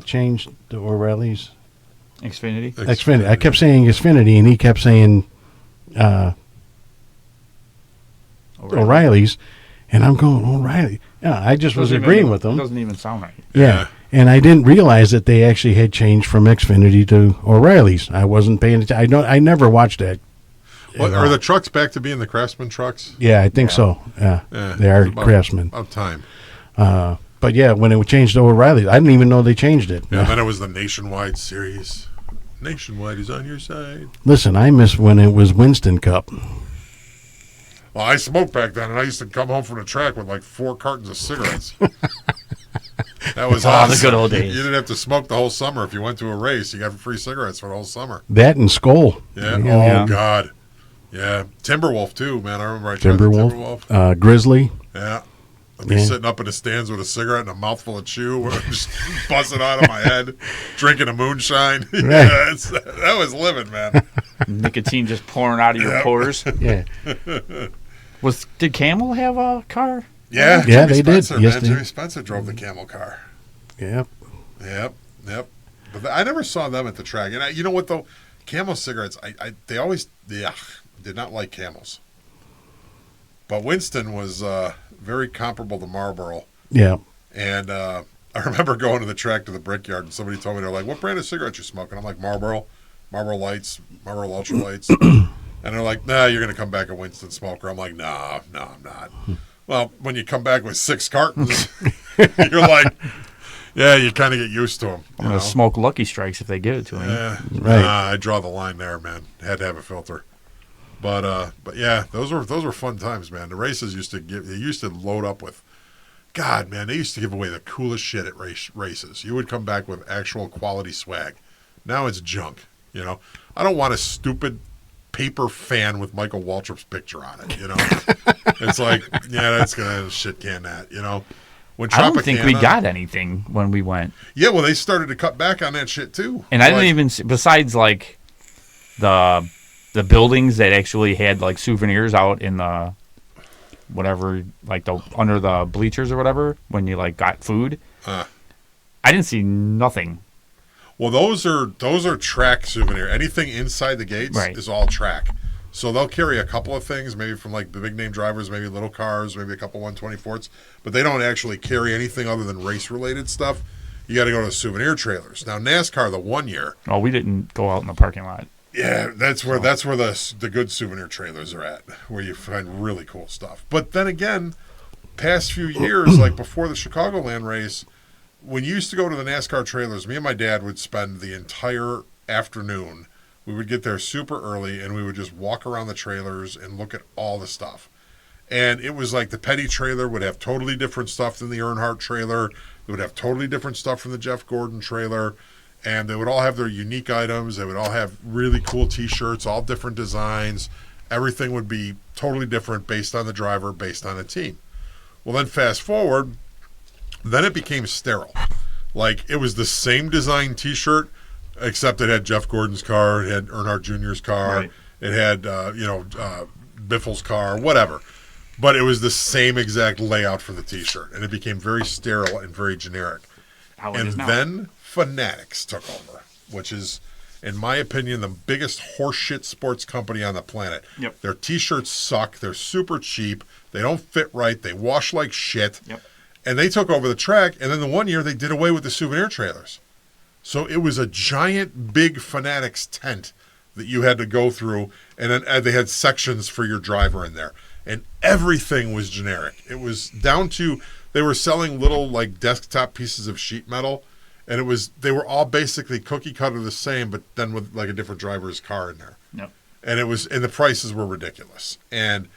Changed to O'Reilly's Xfinity. Xfinity. I kept saying Xfinity, and he kept saying O'Reilly's, and I'm going O'Reilly. Yeah, I just was agreeing with It him. doesn't even sound right. Yeah. And I didn't realize that they actually had changed from Xfinity to O'Reilly's. I wasn't paying attention. I never watched that. What, at are all. the trucks back to being the Craftsman trucks? Yeah, I think so. Yeah, Yeah, they are it's about- Craftsman. About time. But yeah, when it changed to O'Reilly's, I didn't even know they changed it. Yeah, then it was the Nationwide series. Nationwide is on your side. Listen, I miss when it was Winston Cup. Well, I smoked back then, and I used to come home from the track with like 4 cartons of cigarettes. That was awesome. the good old days. You didn't have to smoke the whole summer. If you went to a race, you got free cigarettes for the whole summer. That and Skoll. Yeah. Yeah. Oh, God. Yeah. Timberwolf, too, man. I remember I tried the Timberwolf. Timberwolf, Grizzly. Yeah. I'd be Yeah. sitting up in the stands with a cigarette and a mouthful of chew, just buzzing out of my head, drinking a moonshine. Yeah, that was living, man. Nicotine just pouring out of your Yep. pores. Yeah, Did Camel have a car? Yeah, Yeah, Jimmy they did. Spencer, Yes, man. they Jimmy Spencer drove the camel car. yeah. Yep. But I never saw them at the track. And you know what, though? Camel cigarettes, they always did not like Camels. But Winston was very comparable to Marlboro. Yeah. And I remember going to the track to the Brickyard, and somebody told me, they're like, what brand of cigarettes you smoking? I'm like, Marlboro Lights, Marlboro Ultra Lights. And they're like, nah, you're going to come back a Winston smoker. I'm like, no, I'm not. Well, when you come back with 6 cartons, you're like, yeah, you kind of get used to them. I'm going to smoke Lucky Strikes if they give it to me. Yeah, Right. I draw the line there, man. Had to have a filter. But yeah, those were fun times, man. The races used to load up with God, man, they used to give away the coolest shit at races. You would come back with actual quality swag. Now it's junk. You know, I don't want a stupid paper fan with Michael Waltrip's picture on it. You know, it's like, yeah, that's gonna shit can that. You know, when I don't think we Tropicana- got anything when we went. Yeah, well, they started to cut back on that shit too. And I didn't Like, even see, besides like the buildings that actually had like souvenirs out in the whatever, like the under the bleachers or whatever when you like got food. Uh. I didn't see nothing. Well, those are track souvenir. Anything inside the gates Right. is all track. So they'll carry a couple of things, maybe from like the big name drivers, maybe little cars, maybe a couple 124s, but they don't actually carry anything other than race related stuff. You got to go to the souvenir trailers. Now NASCAR, the 1 year, Well, we didn't go out in the parking lot. yeah, that's where the good souvenir trailers are at, where you find really cool stuff. But then again, past few years, like before the Chicagoland race, when you used to go to the NASCAR trailers, me and my dad would spend the entire afternoon. We would get there super early, and we would just walk around the trailers and look at all the stuff. And it was like the Petty trailer would have totally different stuff than the Earnhardt trailer. It would have totally different stuff from the Jeff Gordon trailer. And they would all have their unique items. They would all have really cool T-shirts, all different designs. Everything would be totally different based on the driver, based on the team. Well, then fast forward, then it became sterile. Like, it was the same design T-shirt, except it had Jeff Gordon's car, it had Earnhardt Jr.'s car, Right. it had, Biffle's car, whatever. But it was the same exact layout for the T-shirt, and it became very sterile and very generic. How it And is now. then Fanatics took over, which is, in my opinion, the biggest horseshit sports company on the planet. Yep. Their T-shirts suck. They're super cheap. They don't fit right. They wash like shit. Yep. And they took over the track, and then the 1 year they did away with the souvenir trailers. So it was a giant, big Fanatics tent that you had to go through, and then they had sections for your driver in there. And everything was generic. It was down to, they were selling little like desktop pieces of sheet metal, and they were all basically cookie cutter the same, but then with like a different driver's car in there. Yep. And and the prices were ridiculous. And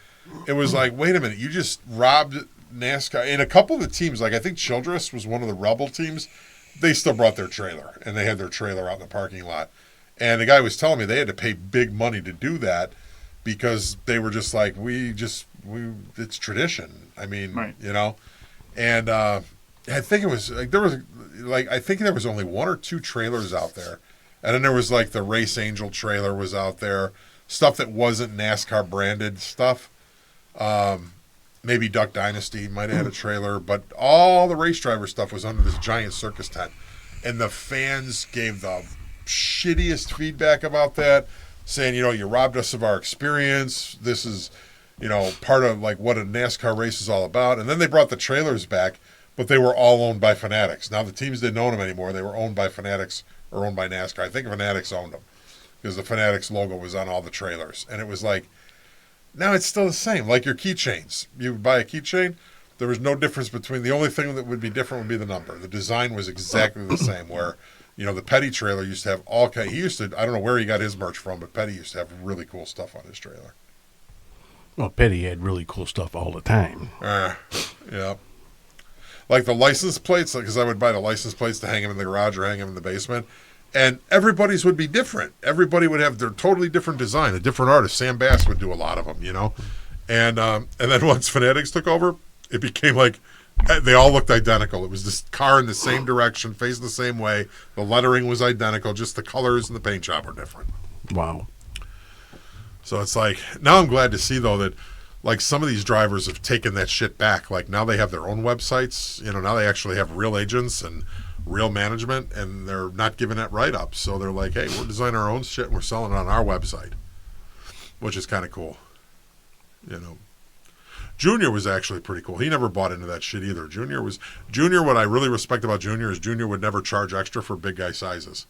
it was like, wait a minute, you just robbed NASCAR. And a couple of the teams, like I think Childress was one of the Rebel teams, they still brought their trailer, and they had their trailer out in the parking lot. And the guy was telling me they had to pay big money to do that because they were just like, it's tradition. I mean, Right. you know. And I think it was like I think there was only one or two trailers out there, and then there was like the Race Angel trailer was out there, stuff that wasn't NASCAR branded stuff. Maybe Duck Dynasty might have had a trailer, but all the race driver stuff was under this giant circus tent, and the fans gave the shittiest feedback about that, saying, you robbed us of our experience. This is, part of like what a NASCAR race is all about. And then they brought the trailers back, but they were all owned by Fanatics. Now the teams didn't own them anymore. They were owned by Fanatics or owned by NASCAR. I think Fanatics owned them because the Fanatics logo was on all the trailers. And it was like, now it's still the same. Like your keychains. You buy a keychain, there was no difference between, the only thing that would be different would be the number. The design was exactly the same, where the Petty trailer used to have he used to, I don't know where he got his merch from, but Petty used to have really cool stuff on his trailer. Well, Petty had really cool stuff all the time. Yeah. Like the license plates, because I would buy the license plates to hang them in the garage or hang them in the basement, and everybody's would be different. Everybody would have their totally different design, a different artist. Sam Bass would do a lot of them, And then once Fanatics took over, it became like, they all looked identical. It was this car in the same direction, facing the same way. The lettering was identical, just the colors and the paint job were different. Wow. So it's like, now I'm glad to see, though, that like some of these drivers have taken that shit back. Like now they have their own websites. Now they actually have real agents and real management, and they're not giving that write-up. So they're like, hey, we're designing our own shit and we're selling it on our website, which is kind of cool. Junior was actually pretty cool. He never bought into that shit either. Junior, what I really respect about Junior is Junior would never charge extra for big guy sizes.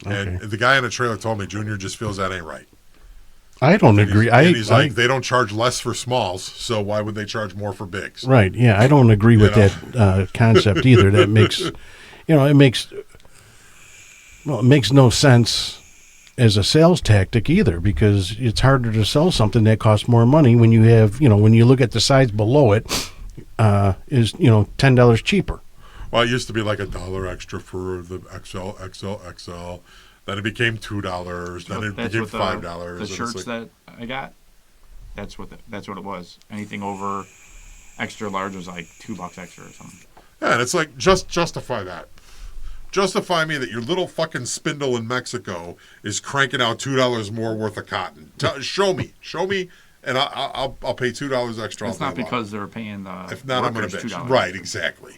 Okay. And the guy in the trailer told me Junior just feels that ain't right. I don't agree. He's like, they don't charge less for smalls, so why would they charge more for bigs? Right. Yeah, I don't agree with that concept either. That makes, it makes no sense as a sales tactic either, because it's harder to sell something that costs more money when you have, when you look at the sides below it, is $10 cheaper. Well, it used to be like $1 extra for the XL. Then it became $2. Then it became $5. The shirts that I got, that's what it was. Anything over extra large was like $2 extra or something. Yeah, and it's like, just justify that. Justify me that your little fucking spindle in Mexico is cranking out $2 more worth of cotton. Show me, and I'll pay $2 extra. It's not because they're paying the if not, I'm gonna bitch. $2. Right, exactly.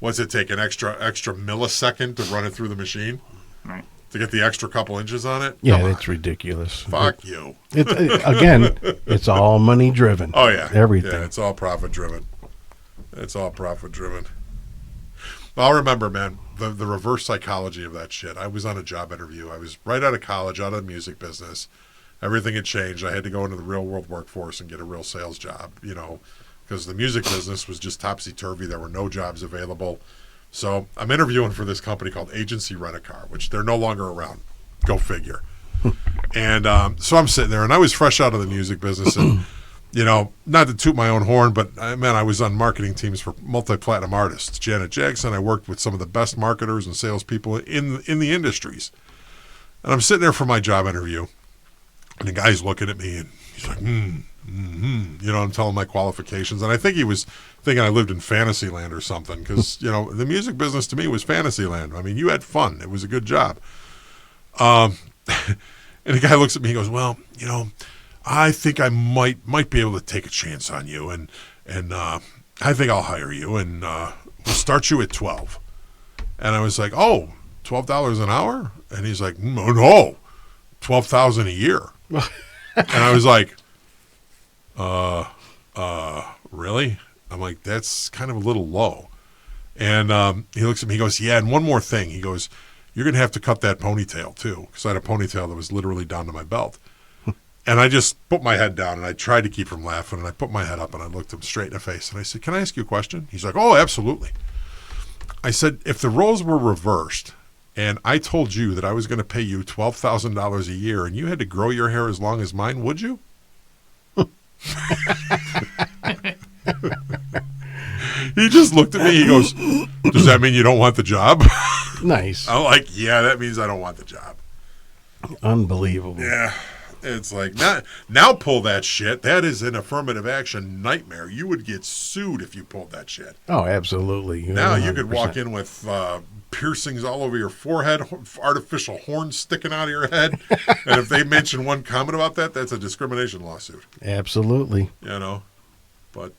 What's it take, an extra millisecond to run it through the machine? Right. To get the extra couple inches on it? Yeah, that's ridiculous. Fuck you. Again, it's all money driven. Oh, yeah. Everything. Yeah, it's all profit driven. Well, I'll remember, man, the reverse psychology of that shit. I was on a job interview. I was right out of college, out of the music business. Everything had changed. I had to go into the real world workforce and get a real sales job, because the music business was just topsy-turvy. There were no jobs available. So I'm interviewing for this company called Agency Rent-A-Car, which they're no longer around. Go figure. And so I'm sitting there, and I was fresh out of the music business. And, not to toot my own horn, but, I was on marketing teams for multi-platinum artists. Janet Jackson, I worked with some of the best marketers and salespeople in the industries. And I'm sitting there for my job interview, and the guy's looking at me, and he's like, I'm telling my qualifications. And I think he was thinking I lived in Fantasyland or something because, the music business to me was Fantasyland. I mean, you had fun. It was a good job. And the guy looks at me, he goes, well, I think I might be able to take a chance on you. And I think I'll hire you, and we'll start you at 12. And I was like, oh, $12 an hour? And he's like, no, $12,000 a year. And I was like, really? I'm like, that's kind of a little low. And he looks at me, he goes, yeah, and one more thing. He goes, you're going to have to cut that ponytail too, because I had a ponytail that was literally down to my belt. And I just put my head down, and I tried to keep from laughing, and I put my head up, and I looked him straight in the face, and I said, can I ask you a question? He's like, oh, absolutely. I said, if the roles were reversed, and I told you that I was going to pay you $12,000 a year, and you had to grow your hair as long as mine, would you? He just looked at me. He goes, does that mean you don't want the job? Nice. I'm like, yeah, that means I don't want the job. Unbelievable. Yeah. It's like, now pull that shit. That is an affirmative action nightmare. You would get sued if you pulled that shit. Oh, absolutely. Now you could walk in with piercings all over your forehead, artificial horns sticking out of your head. And if they mention one comment about that, that's a discrimination lawsuit. Absolutely. But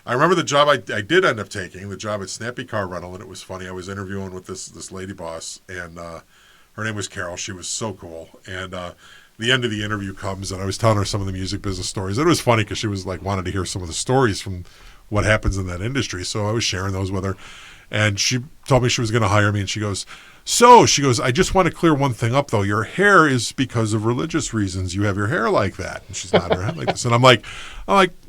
I remember the job I did end up taking, the job at Snappy Car Rental, and it was funny. I was interviewing with this lady boss, and her name was Carol. She was so cool. And the end of the interview comes, and I was telling her some of the music business stories. It was funny because she was like wanted to hear some of the stories from what happens in that industry. So I was sharing those with her, and she told me she was going to hire me. And she goes, I just want to clear one thing up though. Your hair is because of religious reasons. You have your hair like that. And she's nodding her head like this. And I'm like,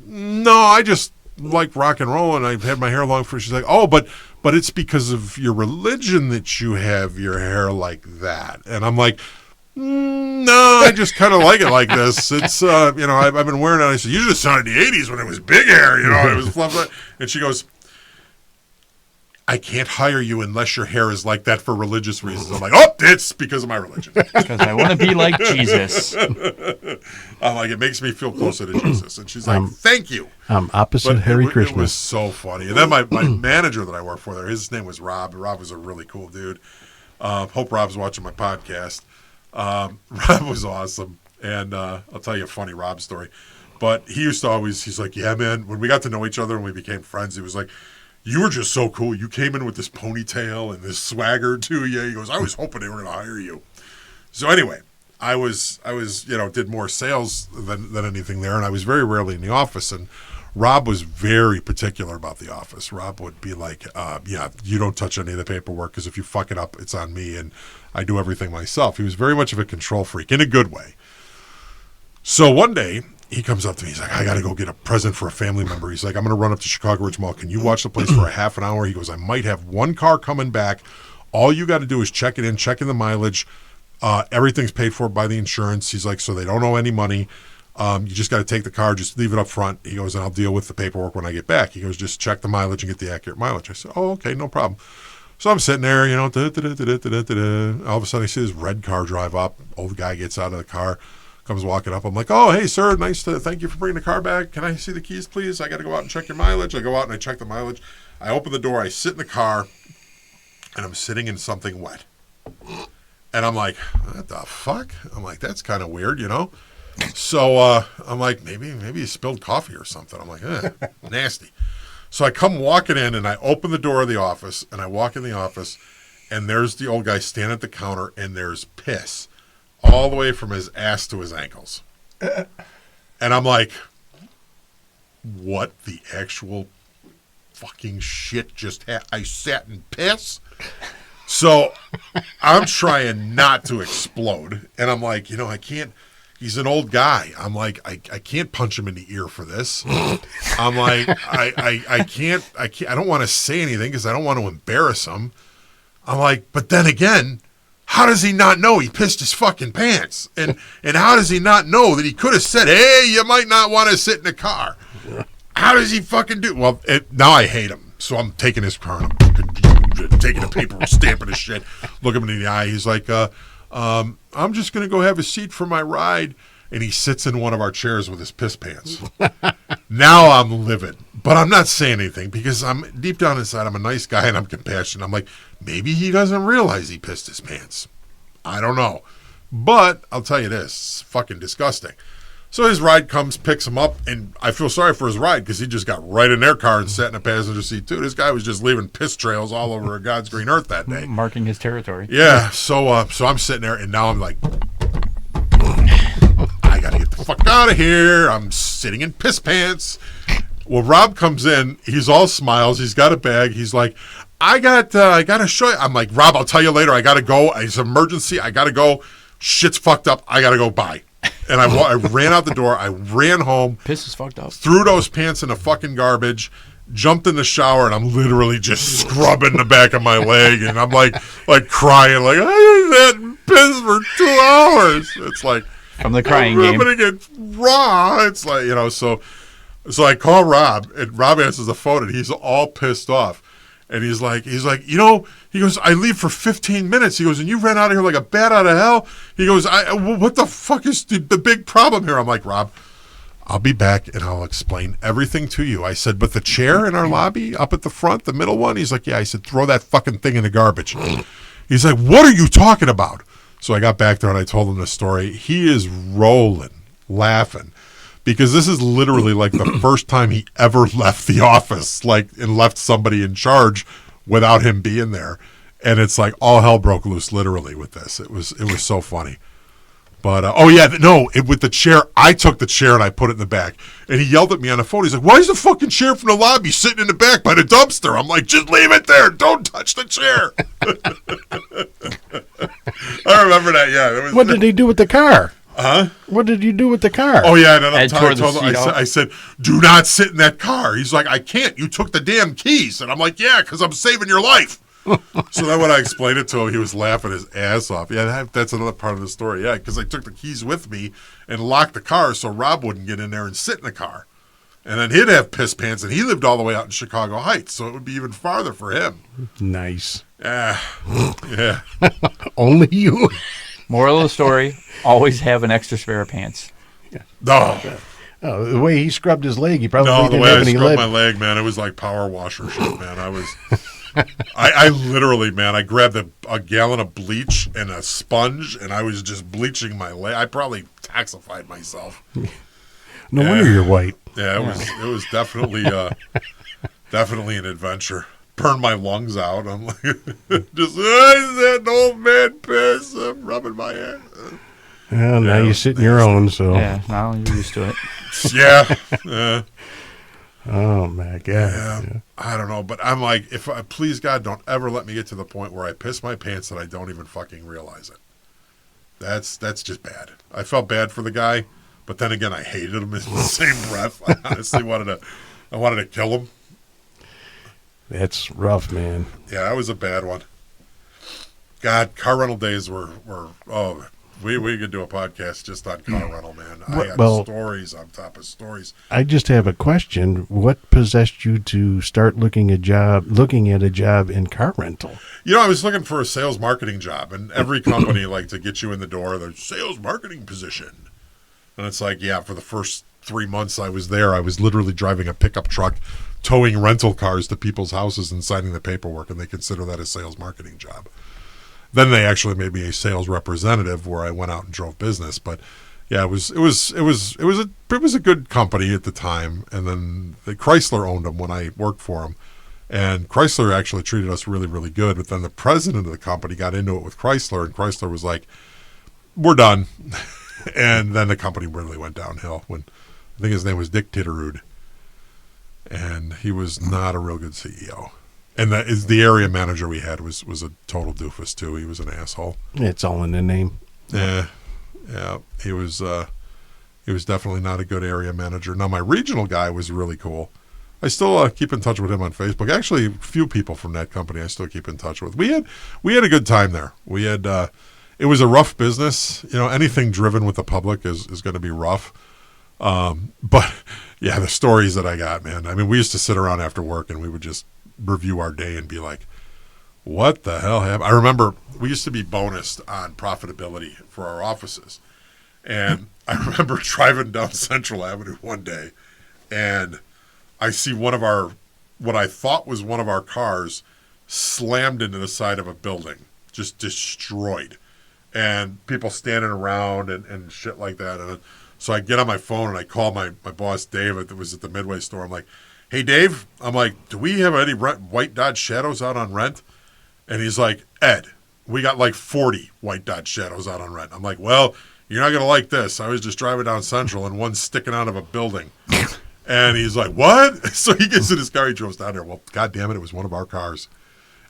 no, I just like rock and roll, and I've had my hair long for. She's like, oh, but it's because of your religion that you have your hair like that. And I'm like, no, I just kind of like it like this. It's, I've been wearing it. I said, you just saw it in the 80s when it was big hair, it was fluffy. And she goes, I can't hire you unless your hair is like that for religious reasons. I'm like, oh, it's because of my religion. Because I want to be like Jesus. I'm like, it makes me feel closer to Jesus. And she's like, thank you. I'm opposite Hare Krishna. It was so funny. And then my manager that I work for there, his name was Rob. Rob was a really cool dude. Hope Rob's watching my podcast. Rob was awesome, and I'll tell you a funny Rob story. But he used to always, he's like, yeah, man, when we got to know each other and we became friends, he was like, you were just so cool. You came in with this ponytail and this swagger to you. He goes, I was hoping they were going to hire you. So anyway, I was did more sales than anything there, and I was very rarely in the office, and Rob was very particular about the office. Rob would be like, you don't touch any of the paperwork because if you fuck it up, it's on me, and I do everything myself. He was very much of a control freak in a good way. So one day, he comes up to me. He's like, I got to go get a present for a family member. He's like, I'm going to run up to Chicago Ridge Mall. Can you watch the place for a half an hour? He goes, I might have one car coming back. All you got to do is check in the mileage. Everything's paid for by the insurance. He's like, so they don't owe any money. You just got to take the car, just leave it up front. He goes, and I'll deal with the paperwork when I get back. He goes, just check the mileage and get the accurate mileage. I said, oh, okay, no problem. So I'm sitting there, you know, all of a sudden I see this red car drive up. Old guy gets out of the car, comes walking up. I'm like, oh, hey, sir, thank you for bringing the car back. Can I see the keys, please? I got to go out and check your mileage. I go out and I check the mileage. I open the door, I sit in the car, and I'm sitting in something wet. And I'm like, what the fuck? I'm like, that's kind of weird, you know? So I'm like, maybe you spilled coffee or something. I'm like, nasty. So I come walking in, and I open the door of the office, and I walk in the office, and there's the old guy standing at the counter, and there's piss all the way from his ass to his ankles. And I'm like, what the actual fucking shit just happened? I sat in piss? So I'm trying not to explode, and I'm like, you know, I can't. He's an old guy. I'm like, I can't punch him in the ear for this. I'm like, I can't. I don't want to say anything because I don't want to embarrass him. I'm like, but then again, how does he not know he pissed his fucking pants? And how does he not know that he could have said, hey, you might not want to sit in the car? How does he fucking do? Well, now I hate him. So I'm taking his car and I'm taking the paper, stamping his shit, looking him in the eye. He's like, I'm just going to go have a seat for my ride. And he sits in one of our chairs with his piss pants. Now I'm livid. But I'm not saying anything because I'm deep down inside, I'm a nice guy and I'm compassionate. I'm like, maybe he doesn't realize he pissed his pants. I don't know. But I'll tell you this, it's fucking disgusting. So his ride comes, picks him up, and I feel sorry for his ride because he just got right in their car and sat in a passenger seat too. This guy was just leaving piss trails all over God's green earth that day. Marking his territory. Yeah, so I'm sitting there, and now I'm like, I got to get the fuck out of here. I'm sitting in piss pants. Well, Rob comes in. He's all smiles. He's got a bag. He's like, I got to show you. I'm like, Rob, I'll tell you later. I got to go. It's an emergency. I got to go. Shit's fucked up. I got to go. Bye. And I ran out the door. I ran home. Piss is fucked up. Threw those pants in the fucking garbage. Jumped in the shower, and I'm literally just scrubbing the back of my leg. And I'm like crying. Like, I was at piss for 2 hours. It's like. From the crying I'm game. going to get raw. It's like, you know, so I call Rob, and Rob answers the phone, and he's all pissed off. And he's like, you know, he goes, I leave for 15 minutes. He goes, and you ran out of here like a bat out of hell. He goes, what the fuck is the big problem here? I'm like, Rob, I'll be back and I'll explain everything to you. I said, but the chair in our lobby up at the front, the middle one? He's like, yeah. I said, throw that fucking thing in the garbage. He's like, what are you talking about? So I got back there and I told him the story. He is rolling, laughing. Because this is literally like the first time he ever left the office, and left somebody in charge without him being there. And it's like all hell broke loose, literally, with this. It was so funny. But with the chair, I took the chair and I put it in the back. And he yelled at me on the phone. He's like, "Why is the fucking chair from the lobby sitting in the back by the dumpster?" I'm like, "Just leave it there. Don't touch the chair." I remember that. Yeah. What did he do with the car? Huh? What did you do with the car? Oh, yeah. And then I said, do not sit in that car. He's like, I can't. You took the damn keys. And I'm like, yeah, because I'm saving your life. So then when I explained it to him, he was laughing his ass off. Yeah, that's another part of the story. Yeah, because I took the keys with me and locked the car so Rob wouldn't get in there and sit in the car. And then he'd have piss pants, and he lived all the way out in Chicago Heights, so it would be even farther for him. Nice. Yeah. Only you. Moral of the story, always have an extra spare of pants. Yeah. No. Oh, the way he scrubbed his leg, he probably No, the didn't way have I any scrubbed lip. my leg, man, it was like power washer shit, man. I literally, man, I grabbed a gallon of bleach and a sponge, and I was just bleaching my leg. I probably toxified myself. No wonder you're white. Yeah, it was definitely definitely an adventure. Burned my lungs out. I'm like, just is that old man piss? I'm rubbing my head. Well, now you sit in your own, so. Yeah, now you're used to it. Yeah. Oh, my God. Yeah. I don't know, but I'm like, please God, don't ever let me get to the point where I piss my pants and I don't even fucking realize it. That's just bad. I felt bad for the guy, but then again, I hated him in the same breath. I honestly wanted to kill him. That's rough, man. Yeah, that was a bad one. God, car rental days were We could do a podcast just on car rental, man. I got Well- stories on top of stories. I just have a question. What possessed you to start looking at a job in car rental? You know, I was looking for a sales marketing job, and every company like to get you in the door, the sales marketing position. And it's like, yeah, for the first 3 months I was there, I was literally driving a pickup truck, towing rental cars to people's houses and signing the paperwork, and they consider that a sales marketing job. Then they actually made me a sales representative where I went out and drove business. But yeah, it was a good company at the time. And then Chrysler owned them when I worked for them. And Chrysler actually treated us really, really good. But then the president of the company got into it with Chrysler, and Chrysler was like, we're done. And then the company really went downhill when I think his name was Dick Titterud. And he was not a real good CEO. And that is the area manager we had was a total doofus too. He was an asshole. It's all in the name. Yeah. He was definitely not a good area manager. Now my regional guy was really cool. I still keep in touch with him on Facebook. Actually, a few people from that company I still keep in touch with. We had a good time there. We had it was a rough business. You know, anything driven with the public is going to be rough. But yeah, the stories that I got, man. I mean, we used to sit around after work and we would just review our day and be like, what the hell happened? I remember we used to be bonused on profitability for our offices. And I remember driving down Central Avenue one day and I see what I thought was one of our cars slammed into the side of a building, just destroyed. And people standing around and shit like that. And so I get on my phone and I call my boss, Dave, that was at the Midway store. I'm like, hey, Dave, I'm like, do we have any white Dodge Shadows out on rent? And he's like, Ed, we got like 40 white Dodge Shadows out on rent. I'm like, well, you're not going to like this. I was just driving down Central and one's sticking out of a building. And he's like, what? So he gets in his car. He drove down there. Well, God damn it was one of our cars.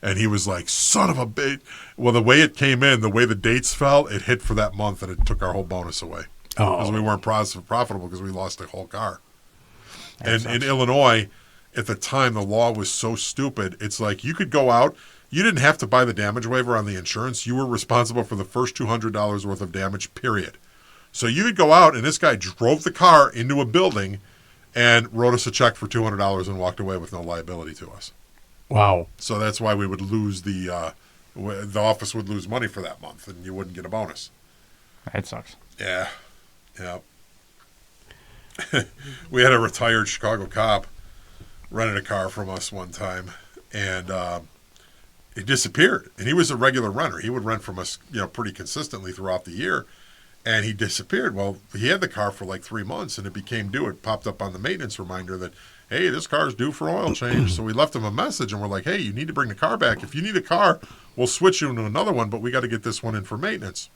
And he was like, son of a bitch. Well, the way it came in, the way the dates fell, it hit for that month and it took our whole bonus away. Because we weren't profitable because we lost the whole car. And in Illinois, at the time, the law was so stupid. It's like you could go out. You didn't have to buy the damage waiver on the insurance. You were responsible for the first $200 worth of damage, period. So you could go out, and this guy drove the car into a building and wrote us a check for $200 and walked away with no liability to us. Wow. So that's why we would lose the office would lose money for that month, and you wouldn't get a bonus. That sucks. Yeah. We had a retired Chicago cop rented a car from us one time, and it disappeared. And he was a regular renter. He would rent from us, pretty consistently throughout the year, and he disappeared. Well, he had the car for like 3 months, and it became due. It popped up on the maintenance reminder that, hey, this car's due for oil change. So we left him a message, and we're like, hey, you need to bring the car back. If you need a car, we'll switch you into another one, but we got to get this one in for maintenance.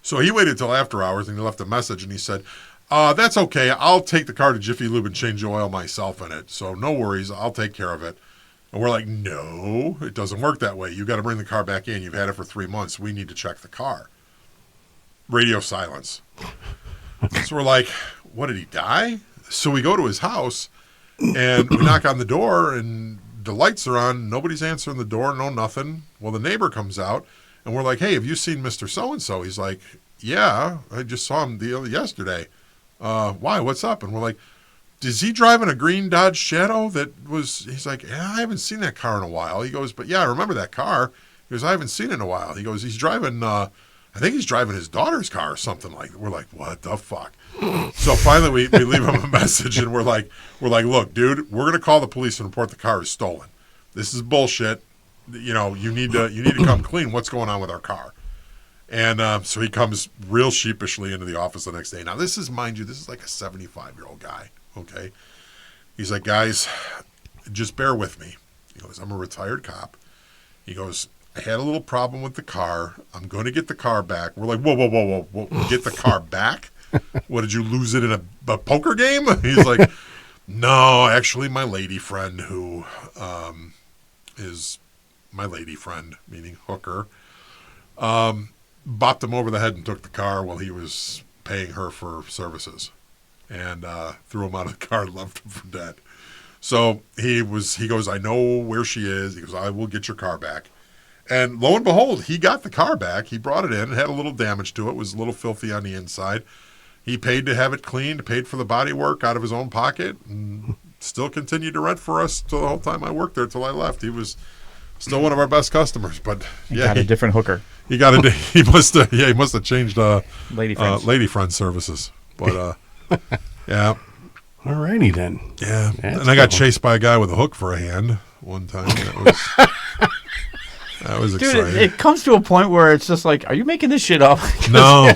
So he waited till after hours, and he left a message, and he said, that's okay. I'll take the car to Jiffy Lube and change the oil myself in it. So no worries. I'll take care of it. And we're like, no, it doesn't work that way. You got to bring the car back in. You've had it for 3 months. We need to check the car. Radio silence. So we're like, what, did he die? So we go to his house, and we knock on the door, and the lights are on. Nobody's answering the door. No, nothing. Well, the neighbor comes out, and we're like, hey, have you seen Mr. So-and-so? He's like, yeah, I just saw him yesterday. Why? What's up? And we're like, is he driving a green Dodge Shadow he's like, yeah, I haven't seen that car in a while. He goes, but yeah, I remember that car. He goes, I haven't seen it in a while. He goes, he's driving, I think he's driving his daughter's car or something like that. We're like, what the fuck? So finally we leave him a message, and we're like, look, dude, we're going to call the police and report the car is stolen. This is bullshit. You need to come clean. What's going on with our car? And so he comes real sheepishly into the office the next day. Now, this is, mind you, this is like a 75-year-old guy, okay? He's like, guys, just bear with me. He goes, I'm a retired cop. He goes, I had a little problem with the car. I'm going to get the car back. We're like, whoa. Get the car back? What, did you lose it in a poker game? He's like, no, actually, my lady friend who is my lady friend, meaning hooker, bopped him over the head and took the car while he was paying her for services, and threw him out of the car and left him for dead. So he goes, I know where she is. He goes, I will get your car back. And lo and behold, he got the car back. He brought it in. It had a little damage to it. It was a little filthy on the inside. He paid to have it cleaned, paid for the body work out of his own pocket, and still continued to rent for us till the whole time I worked there till I left. He was still one of our best customers. But yeah, Got a different hooker. he must have changed Lady friends. lady friend services. But yeah. Alrighty then. Yeah. That's And I got cool. chased by a guy with a hook for a hand one time. That was Dude, exciting. it comes to a point where it's just like, are you making this shit up? No.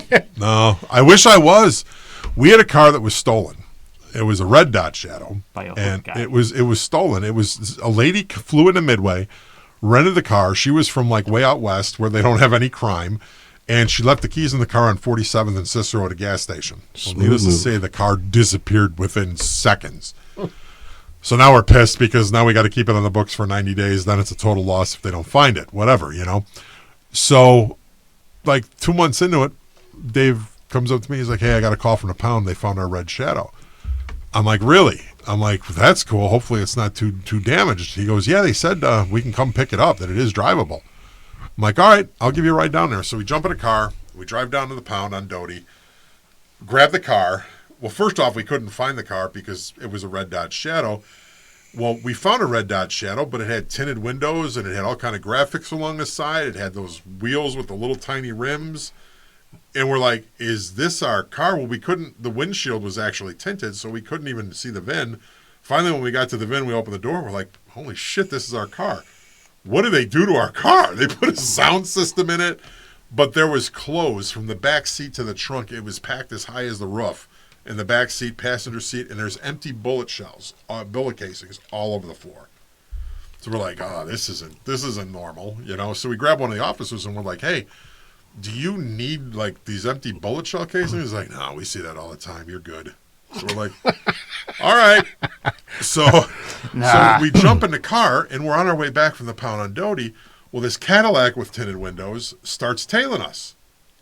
I wish I was. We had a car that was stolen. It was a red dot Shadow. By a hook And guy. it was stolen. It was a lady flew into Midway, rented the car. She was from like way out west where they don't have any crime. And she left the keys in the car on 47th and Cicero at a gas station. So Smooth needless to move. say, the car disappeared within seconds. So now we're pissed because now we got to keep it on the books for 90 days. Then it's a total loss if they don't find it, whatever, you know. So like 2 months into it, Dave comes up to me. He's like, hey, I got a call from the pound. They found our red Shadow. I'm like, really? I'm like, that's cool. Hopefully it's not too damaged. He goes, yeah, they said we can come pick it up, that it is drivable. I'm like, all right, I'll give you a ride down there. So we jump in a car. We drive down to the pound on Doty, grab the car. Well, first off, we couldn't find the car because it was a red dot Shadow. Well, we found a red dot Shadow, but it had tinted windows and it had all kind of graphics along the side. It had those wheels with the little tiny rims. And we're like, is this our car? Well, we couldn't, the windshield was actually tinted, so we couldn't even see the VIN. Finally, when we got to the VIN, we opened the door. We're like, holy shit, this is our car. What did they do to our car? They put a sound system in it, but there was clothes from the back seat to the trunk. It was packed as high as the roof in the back seat, passenger seat, and there's empty bullet shells, bullet casings all over the floor. So we're like, this isn't normal, you know. So we grab one of the officers and we're like, hey, do you need like these empty bullet shell casings? He's like, no, we see that all the time. You're good. So we're like, all right. So we jump in the car and we're on our way back from the pound on Doty. Well, this Cadillac with tinted windows starts tailing us.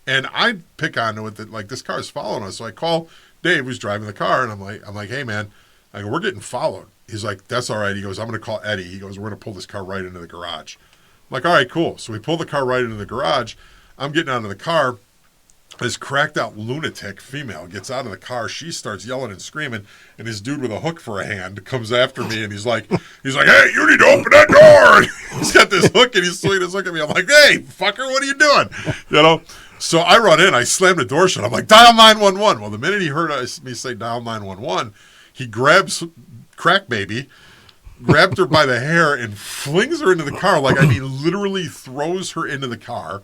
And I pick onto it that like this car is following us. So I call Dave, who's driving the car, and I'm like, hey man, I go, we're getting followed. He's like, that's all right. He goes, I'm going to call Eddie. He goes, we're going to pull this car right into the garage. I'm like, all right, cool. So we pull the car right into the garage. I'm getting out of the car. This cracked out lunatic female gets out of the car. She starts yelling and screaming, and this dude with a hook for a hand comes after me, and he's like, hey, you need to open that door. And he's got this hook, and he's swinging his hook at me. I'm like, hey, fucker, what are you doing? You know? So I run in, I slam the door shut. I'm like, dial 911. Well, the minute he heard me say dial 911, he grabs Crack Baby, grabbed her by the hair, and flings her into the car. Like, I mean, literally throws her into the car.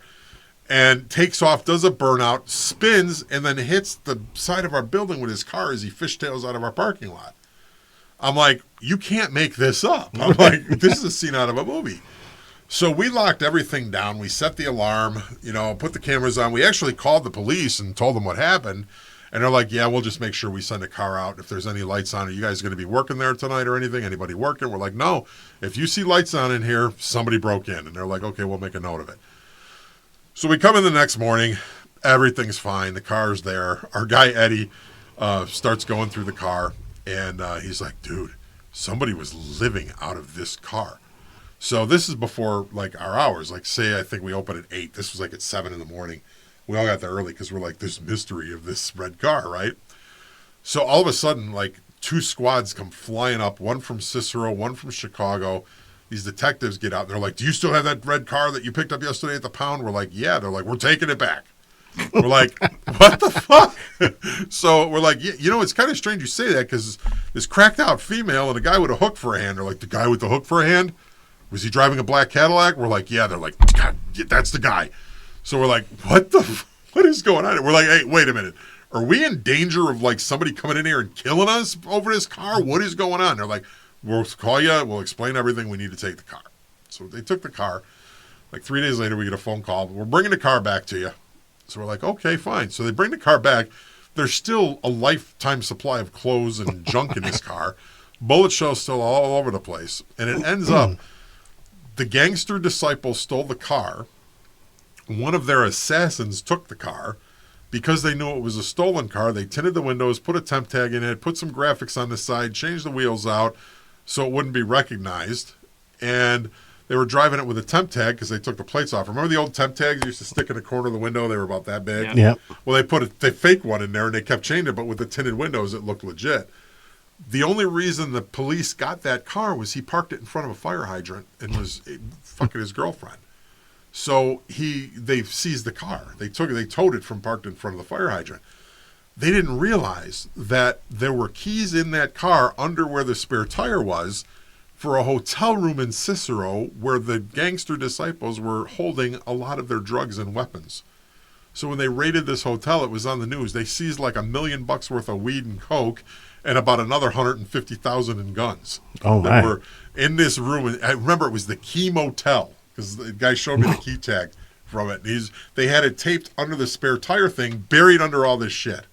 And takes off, does a burnout, spins, and then hits the side of our building with his car as he fishtails out of our parking lot. I'm like, you can't make this up. I'm like, this is a scene out of a movie. So we locked everything down. We set the alarm, you know, put the cameras on. We actually called the police and told them what happened. And they're like, yeah, we'll just make sure we send a car out. If there's any lights on, are you guys going to be working there tonight or anything? Anybody working? We're like, no. If you see lights on in here, somebody broke in. And they're like, okay, we'll make a note of it. So we come in the next morning, everything's fine, the car's there. Our guy Eddie starts going through the car, and he's like, dude, somebody was living out of this car. So this is before like our hours. Like say I think we opened at 8. This was like at 7 in the morning. We all got there early because we're like, this mystery of this red car, right? So all of a sudden, like 2 squads come flying up, one from Cicero, one from Chicago. These detectives get out and they're like, do you still have that red car that you picked up yesterday at the pound? We're like, yeah. They're like, we're taking it back. We're like, what the fuck? So we're like, you know, it's kind of strange you say that because this cracked out female and a guy with a hook for a hand. They're like, the guy with the hook for a hand? Was he driving a black Cadillac? We're like, yeah. They're like, God, that's the guy. So we're like, what is going on? We're like, hey, wait a minute. Are we in danger of like somebody coming in here and killing us over this car? What is going on? They're like, we'll call you. We'll explain everything. We need to take the car. So they took the car. Like 3 days later, we get a phone call. We're bringing the car back to you. So we're like, okay, fine. So they bring the car back. There's still a lifetime supply of clothes and junk in this car. Bullet shells still all over the place. And it ends up, the gangster disciples stole the car. One of their assassins took the car. Because they knew it was a stolen car, they tinted the windows, put a temp tag in it, put some graphics on the side, changed the wheels out so it wouldn't be recognized. And They were driving it with a temp tag because they took the plates off. Remember the old temp tags you used to stick in the corner of the window? They were about that big. Yeah. Yep. Well, they put a fake one in there and they kept changing it, but with the tinted windows, it looked legit. The only reason the police got that car was he parked it in front of a fire hydrant and was fucking his girlfriend. So they seized the car. They towed it from parked in front of the fire hydrant. They didn't realize that there were keys in that car under where the spare tire was for a hotel room in Cicero where the gangster disciples were holding a lot of their drugs and weapons. So when they raided this hotel, it was on the news. They seized like $1 million worth of weed and coke and about another 150,000 in guns. Oh, that my. were in this room. And I remember it was the Key Motel because the guy showed me the key tag from it. And they had it taped under the spare tire thing, buried under all this shit.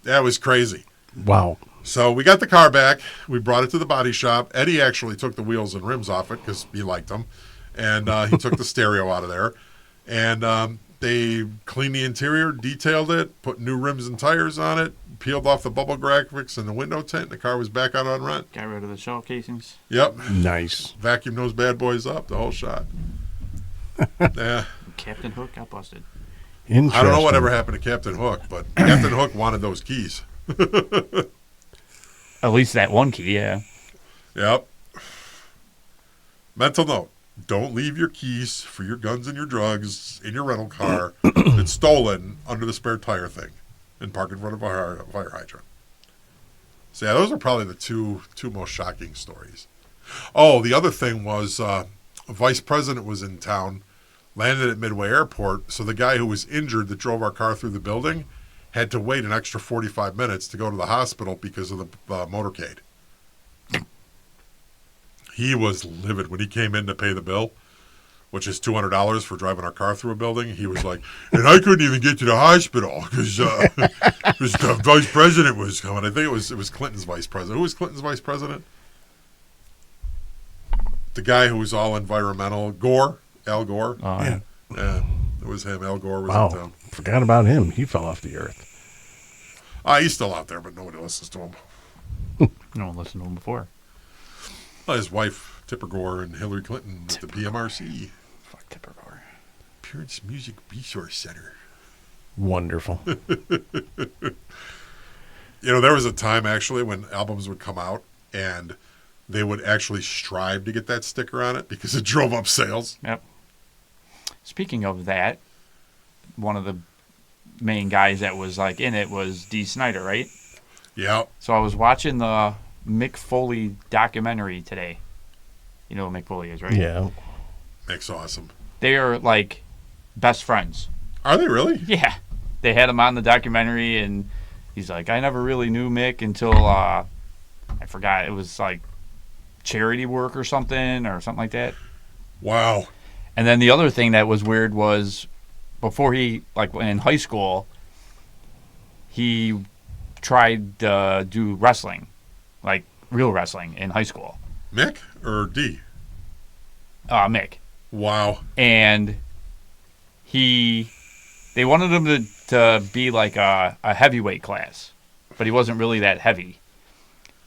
That was crazy. Wow. So we got the car back. We brought it to the body shop. Eddie actually took the wheels and rims off it because he liked them. And he took the stereo out of there. And they cleaned the interior, detailed it, put new rims and tires on it, peeled off the bubble graphics and the window tint. And the car was back out on rent. Got rid of the shell casings. Yep. Nice. Vacuumed those bad boys up, the whole shot. Yeah. Captain Hook got busted. Interesting. I don't know whatever happened to Captain Hook, but Captain Hook wanted those keys. At least that one key, yeah. Yep. Mental note. Don't leave your keys for your guns and your drugs in your rental car that's stolen under the spare tire thing and park in front of a fire hydrant. So, yeah, those are probably the two most shocking stories. Oh, the other thing was a vice president was in town, landed at Midway Airport, so the guy who was injured that drove our car through the building had to wait an extra 45 minutes to go to the hospital because of the motorcade. He was livid when he came in to pay the bill, which is $200 for driving our car through a building. He was like, and I couldn't even get to the hospital because the vice president was coming. I think it was Clinton's vice president. Who was Clinton's vice president? The guy who was all environmental. Al Gore. Yeah. Yeah, it was him. Al Gore was in Wow. town. Forgot about him. He fell off the earth. He's still out there, but nobody listens to him. No one listened to him before. Well, his wife, Tipper Gore, and Hillary Clinton with the PMRC, Fuck Tipper Gore. Parents Music Resource Center. Wonderful. There was a time, actually, when albums would come out, and they would actually strive to get that sticker on it because it drove up sales. Yep. Speaking of that, one of the main guys that was like in it was Dee Snider, right? Yeah. So I was watching the Mick Foley documentary today. You know who Mick Foley is, right? Yeah. Mick's awesome. They are like best friends. Are they really? Yeah. They had him on the documentary, and he's like, I never really knew Mick until, I forgot, it was like charity work or something like that. Wow. And then the other thing that was weird was before he, like in high school, he tried to do wrestling, like real wrestling in high school. Mick or D? Mick. Wow. And they wanted him to be like a heavyweight class, but he wasn't really that heavy.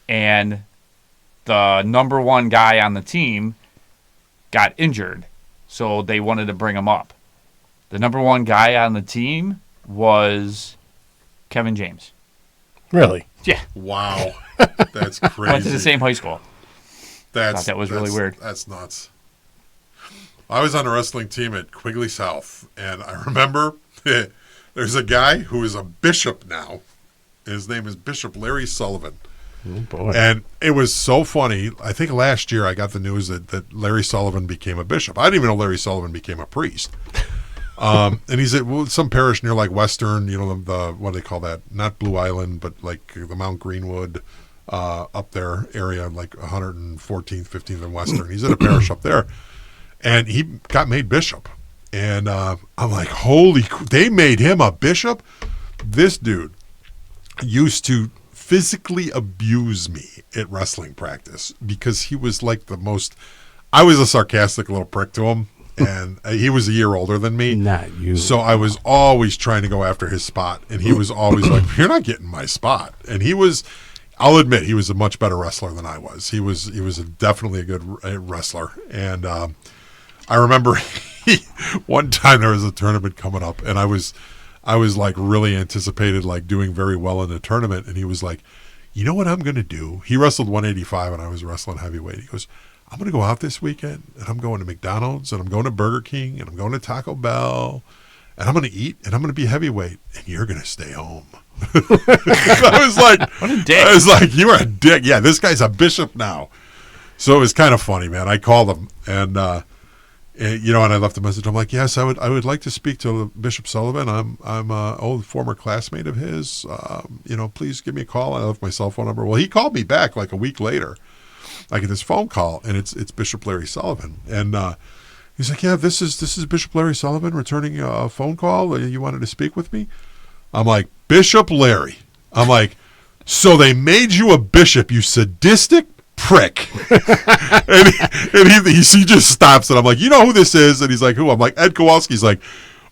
And the number one guy on the team got injured, so they wanted to bring him up. The number one guy on the team was Kevin James. Really? Yeah. Wow. That's crazy. Went to the same high school. Thought that was really weird. That's nuts. I was on a wrestling team at Quigley South, and I remember there's a guy who is a bishop now. His name is Bishop Larry Sullivan. Oh, boy. And it was so funny. I think last year I got the news that Larry Sullivan became a bishop. I didn't even know Larry Sullivan became a priest. And he's at some parish near like Western, the what do they call that? Not Blue Island, but like the Mount Greenwood up there area, like 114th, 15th and Western. He's at a parish up there. And he got made bishop. And I'm like, they made him a bishop? This dude used to physically abuse me at wrestling practice because he was like I was a sarcastic little prick to him, and he was a year older than me. Not you. So I was always trying to go after his spot, and he was always like, you're not getting my spot. And I'll admit he was a much better wrestler than I was. He was definitely a good wrestler. And I remember one time there was a tournament coming up, and I was like really anticipated like doing very well in the tournament, and he was like, you know what I'm going to do? He wrestled 185 and I was wrestling heavyweight. He goes, I'm going to go out this weekend and I'm going to McDonald's and I'm going to Burger King and I'm going to Taco Bell and I'm going to eat and I'm going to be heavyweight and you're going to stay home. I was like, What a dick. I was like, you're a dick. Yeah, this guy's a bishop now. So it was kind of funny, man. I called him and you know, and I left a message. I'm like, yes, I would like to speak to Bishop Sullivan. I'm an old former classmate of his. You know, please give me a call. I left my cell phone number. Well, he called me back like a week later. I get this phone call, and it's Bishop Larry Sullivan, and he's like, yeah, this is Bishop Larry Sullivan returning a phone call. You wanted to speak with me? I'm like, Bishop Larry. I'm like, so they made you a bishop, you sadistic prick. and he just stops, and I'm like, you know who this is? And he's like, who? I'm like, Ed Kowalski's like,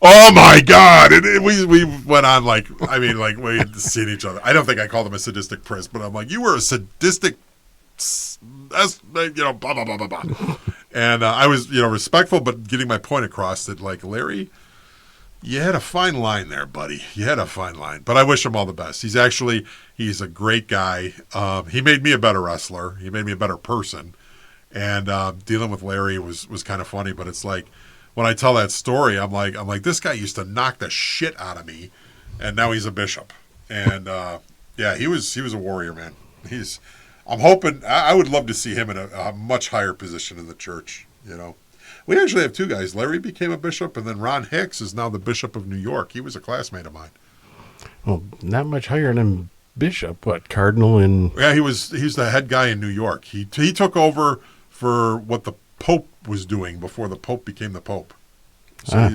oh my God. And we went on like, I mean, like we had seen each other. I don't think I called him a sadistic prick, but I'm like, you were a sadistic, you know, blah, blah, blah, blah, blah. And I was, you know, respectful, but getting my point across that, like, Larry, you had a fine line there, buddy. You had a fine line. But I wish him all the best. He's a great guy. He made me a better wrestler. He made me a better person. And dealing with Larry was kind of funny. But it's like, when I tell that story, I'm like, this guy used to knock the shit out of me, and now he's a bishop. And yeah, he was a warrior, man. I'm hoping, I would love to see him in a much higher position in the church, you know. We actually have two guys. Larry became a bishop, and then Ron Hicks is now the Bishop of New York. He was a classmate of mine. Well, not much higher than bishop. What, cardinal and... Yeah, he's the head guy in New York. He took over for what the Pope was doing before the Pope became the Pope. So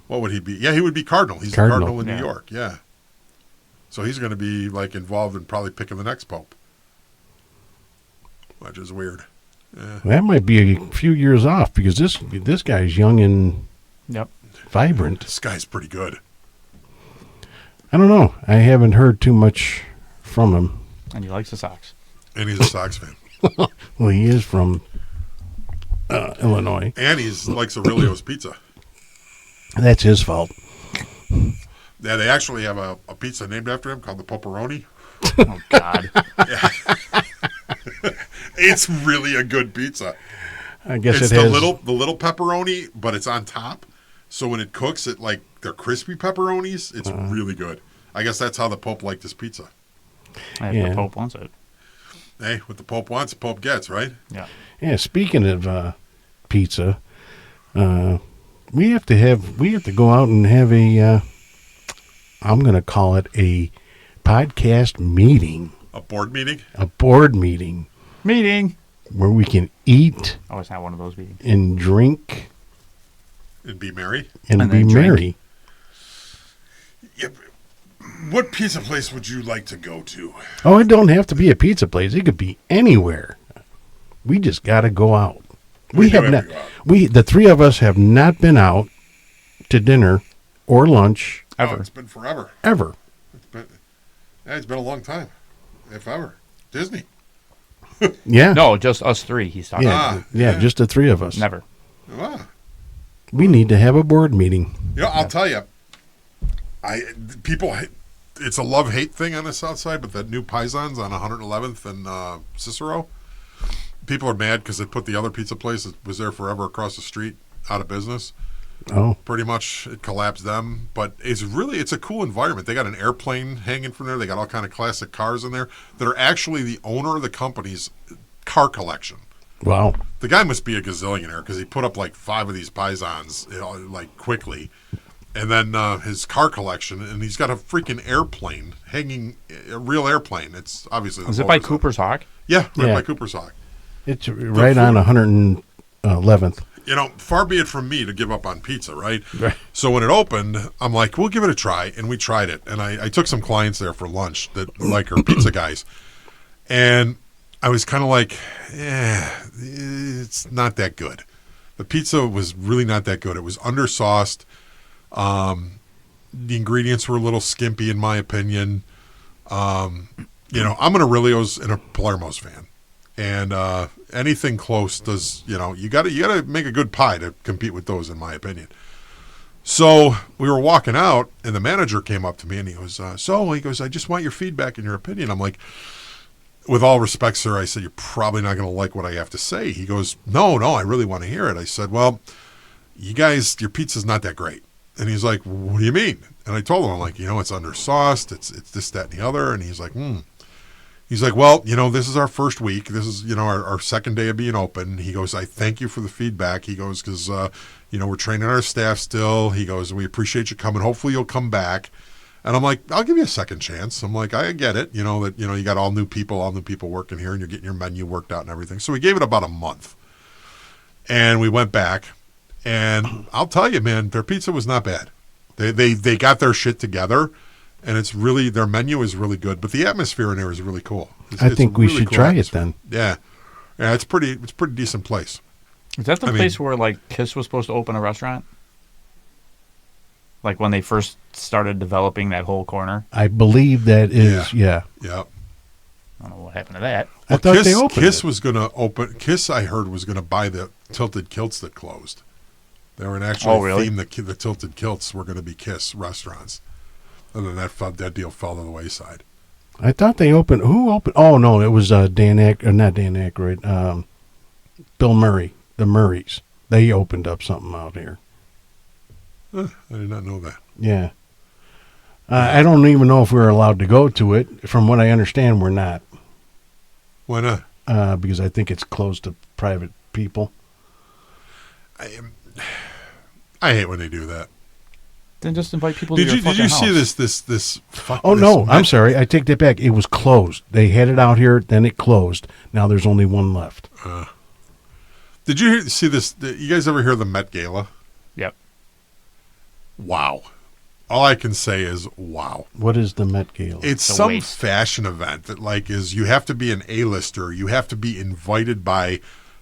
what would he be? Yeah, he would be cardinal. He's Cardinal. the cardinal in New York, yeah. So he's going to be like involved in probably picking the next Pope, which is weird. Yeah. That might be a few years off because this guy's young and vibrant. This guy's pretty good. I don't know. I haven't heard too much from him. And he likes the Sox. And he's a Sox fan. Well, he is from Illinois. And he likes Aurelio's pizza. That's his fault. Yeah, they actually have a pizza named after him called the Pepperoni. Oh, God. It's really a good pizza. I guess It's it has... the little pepperoni, but it's on top. So when it cooks, it like they're crispy pepperonis. It's really good. I guess that's how the Pope liked his pizza. If Yeah. the Pope wants it. Hey, what the Pope wants, the Pope gets, right? Yeah. Yeah, speaking of pizza, we have to go out and have a I'm going to call it a podcast meeting, A board meeting? a board meeting Meeting. where we can eat Oh, it's not one of those meetings. and drink And be merry? and And be then drink. merry. Yep. What pizza place would you like to go to? Oh, it don't have to be a pizza place. It could be anywhere. We just got to go out. We do have have not. to go out. The three of us have not been out to dinner or lunch Ever. Oh, it's been forever. ever. It's been a long time. If ever. Disney. Yeah. No, just us three. He's talking. Yeah, Ah, yeah, yeah. just the three of us. Never. Ah. We need to have a board meeting. You know, I'll tell you, it's a love-hate thing on the south side, but that new Paisans on 111th and Cicero, people are mad because they put the other pizza place that was there forever across the street out of business. Oh, Pretty much it collapsed them, but it's a cool environment. They got an airplane hanging from there. They got all kind of classic cars in there that are actually the owner of the company's car collection. wow. The guy must be a gazillionaire because he put up like 5 of these Paisans, you know, like quickly. And then his car collection, and he's got a freaking airplane hanging, a real airplane. It's obviously the Is it by motors up. Cooper's Hawk? Yeah, right Yeah. by Cooper's Hawk. It's right on 111th. You know, far be it from me to give up on pizza, right? Right. So when it opened, I'm like, we'll give it a try, and we tried it. And I took some clients there for lunch that like are pizza guys, and I was kind of like, it's not that good. The pizza was really not that good. It was undersauced. The ingredients were a little skimpy, in my opinion. I'm an Aurelio's and a Palermo's fan, and anything close does. You got to make a good pie to compete with those, in my opinion. So we were walking out, and the manager came up to me, and he goes, he goes, I just want your feedback and your opinion. I'm like, with all respect, sir, I said, you're probably not going to like what I have to say. He goes, no, I really want to hear it. I said, well, you guys, your pizza's not that great. And he's like, what do you mean? And I told him, I'm like, it's undersauced, it's this, that, and the other. And he's like, He's like, well, this is our first week. This is, our second day of being open. He goes, I thank you for the feedback. He goes, because, we're training our staff still. He goes, we appreciate you coming. Hopefully you'll come back. And I'm like, I'll give you a second chance. I'm like, I get it. That, you got all new people working here, and you're getting your menu worked out and everything. So we gave it about a month. And we went back. And I'll tell you, man, their pizza was not bad. They got their shit together. And it's really, their menu is really good, but the atmosphere in there is really cool. I think we should try it then. Yeah, it's a pretty decent place. Is that the place where like Kiss was supposed to open a restaurant? Like when they first started developing that whole corner? I believe that is, yeah. Yeah. I don't know what happened to that. I thought they opened Kiss it. was going to open. Kiss, I heard, was going to buy the Tilted Kilts that closed. They were actually themed the Tilted Kilts were going to be Kiss restaurants. And then that deal fell to the wayside. I thought they opened. Who opened? Oh no, it was not Dan Aykroyd. Bill Murray, the Murrays. They opened up something out here. I did not know that. Yeah. I don't even know if we're allowed to go to it. From what I understand, we're not. Why not? Because I think it's closed to private people. I hate when they do that. Then just invite people to your fucking Did you house. see this? Oh, no. I'm sorry. I take that back. It was closed. They had it out here, then it closed. Now there's only one left. Did you see this? You guys ever hear the Met Gala? Yep. Wow. All I can say is wow. What is the Met Gala? It's The some waste. fashion event that is you have to be an A-lister. You have to be invited by,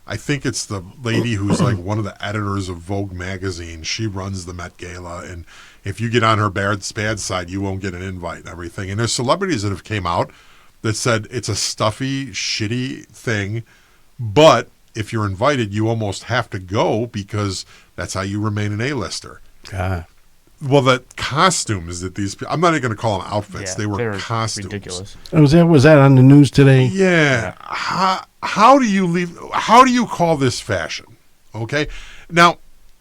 I think it's the lady who's like one of the editors of Vogue magazine. She runs the Met Gala, and if you get on her bad side, you won't get an invite and everything. And there's celebrities that have came out that said it's a stuffy, shitty thing, but if you're invited, you almost have to go because that's how you remain an A-lister. Well, the costumes that these people, I'm not even going to call them outfits. They were costumes. Ridiculous. Was that on the news today? Yeah. How do you call this fashion? Okay. Now,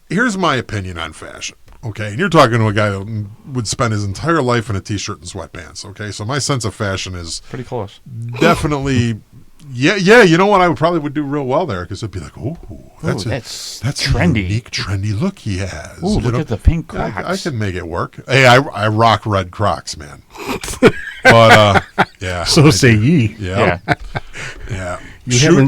here's my opinion on fashion. Okay. And you're talking to a guy that would spend his entire life in a t-shirt and sweatpants. Okay. So my sense of fashion is Pretty close. definitely, yeah. You know what? I would do real well there because it'd be like, that's trendy. a unique, trendy look he has. Ooh, look at the pink Crocs. I can make it work. Hey, I rock red Crocs, man. But yeah. So say ye. Yeah. Yeah.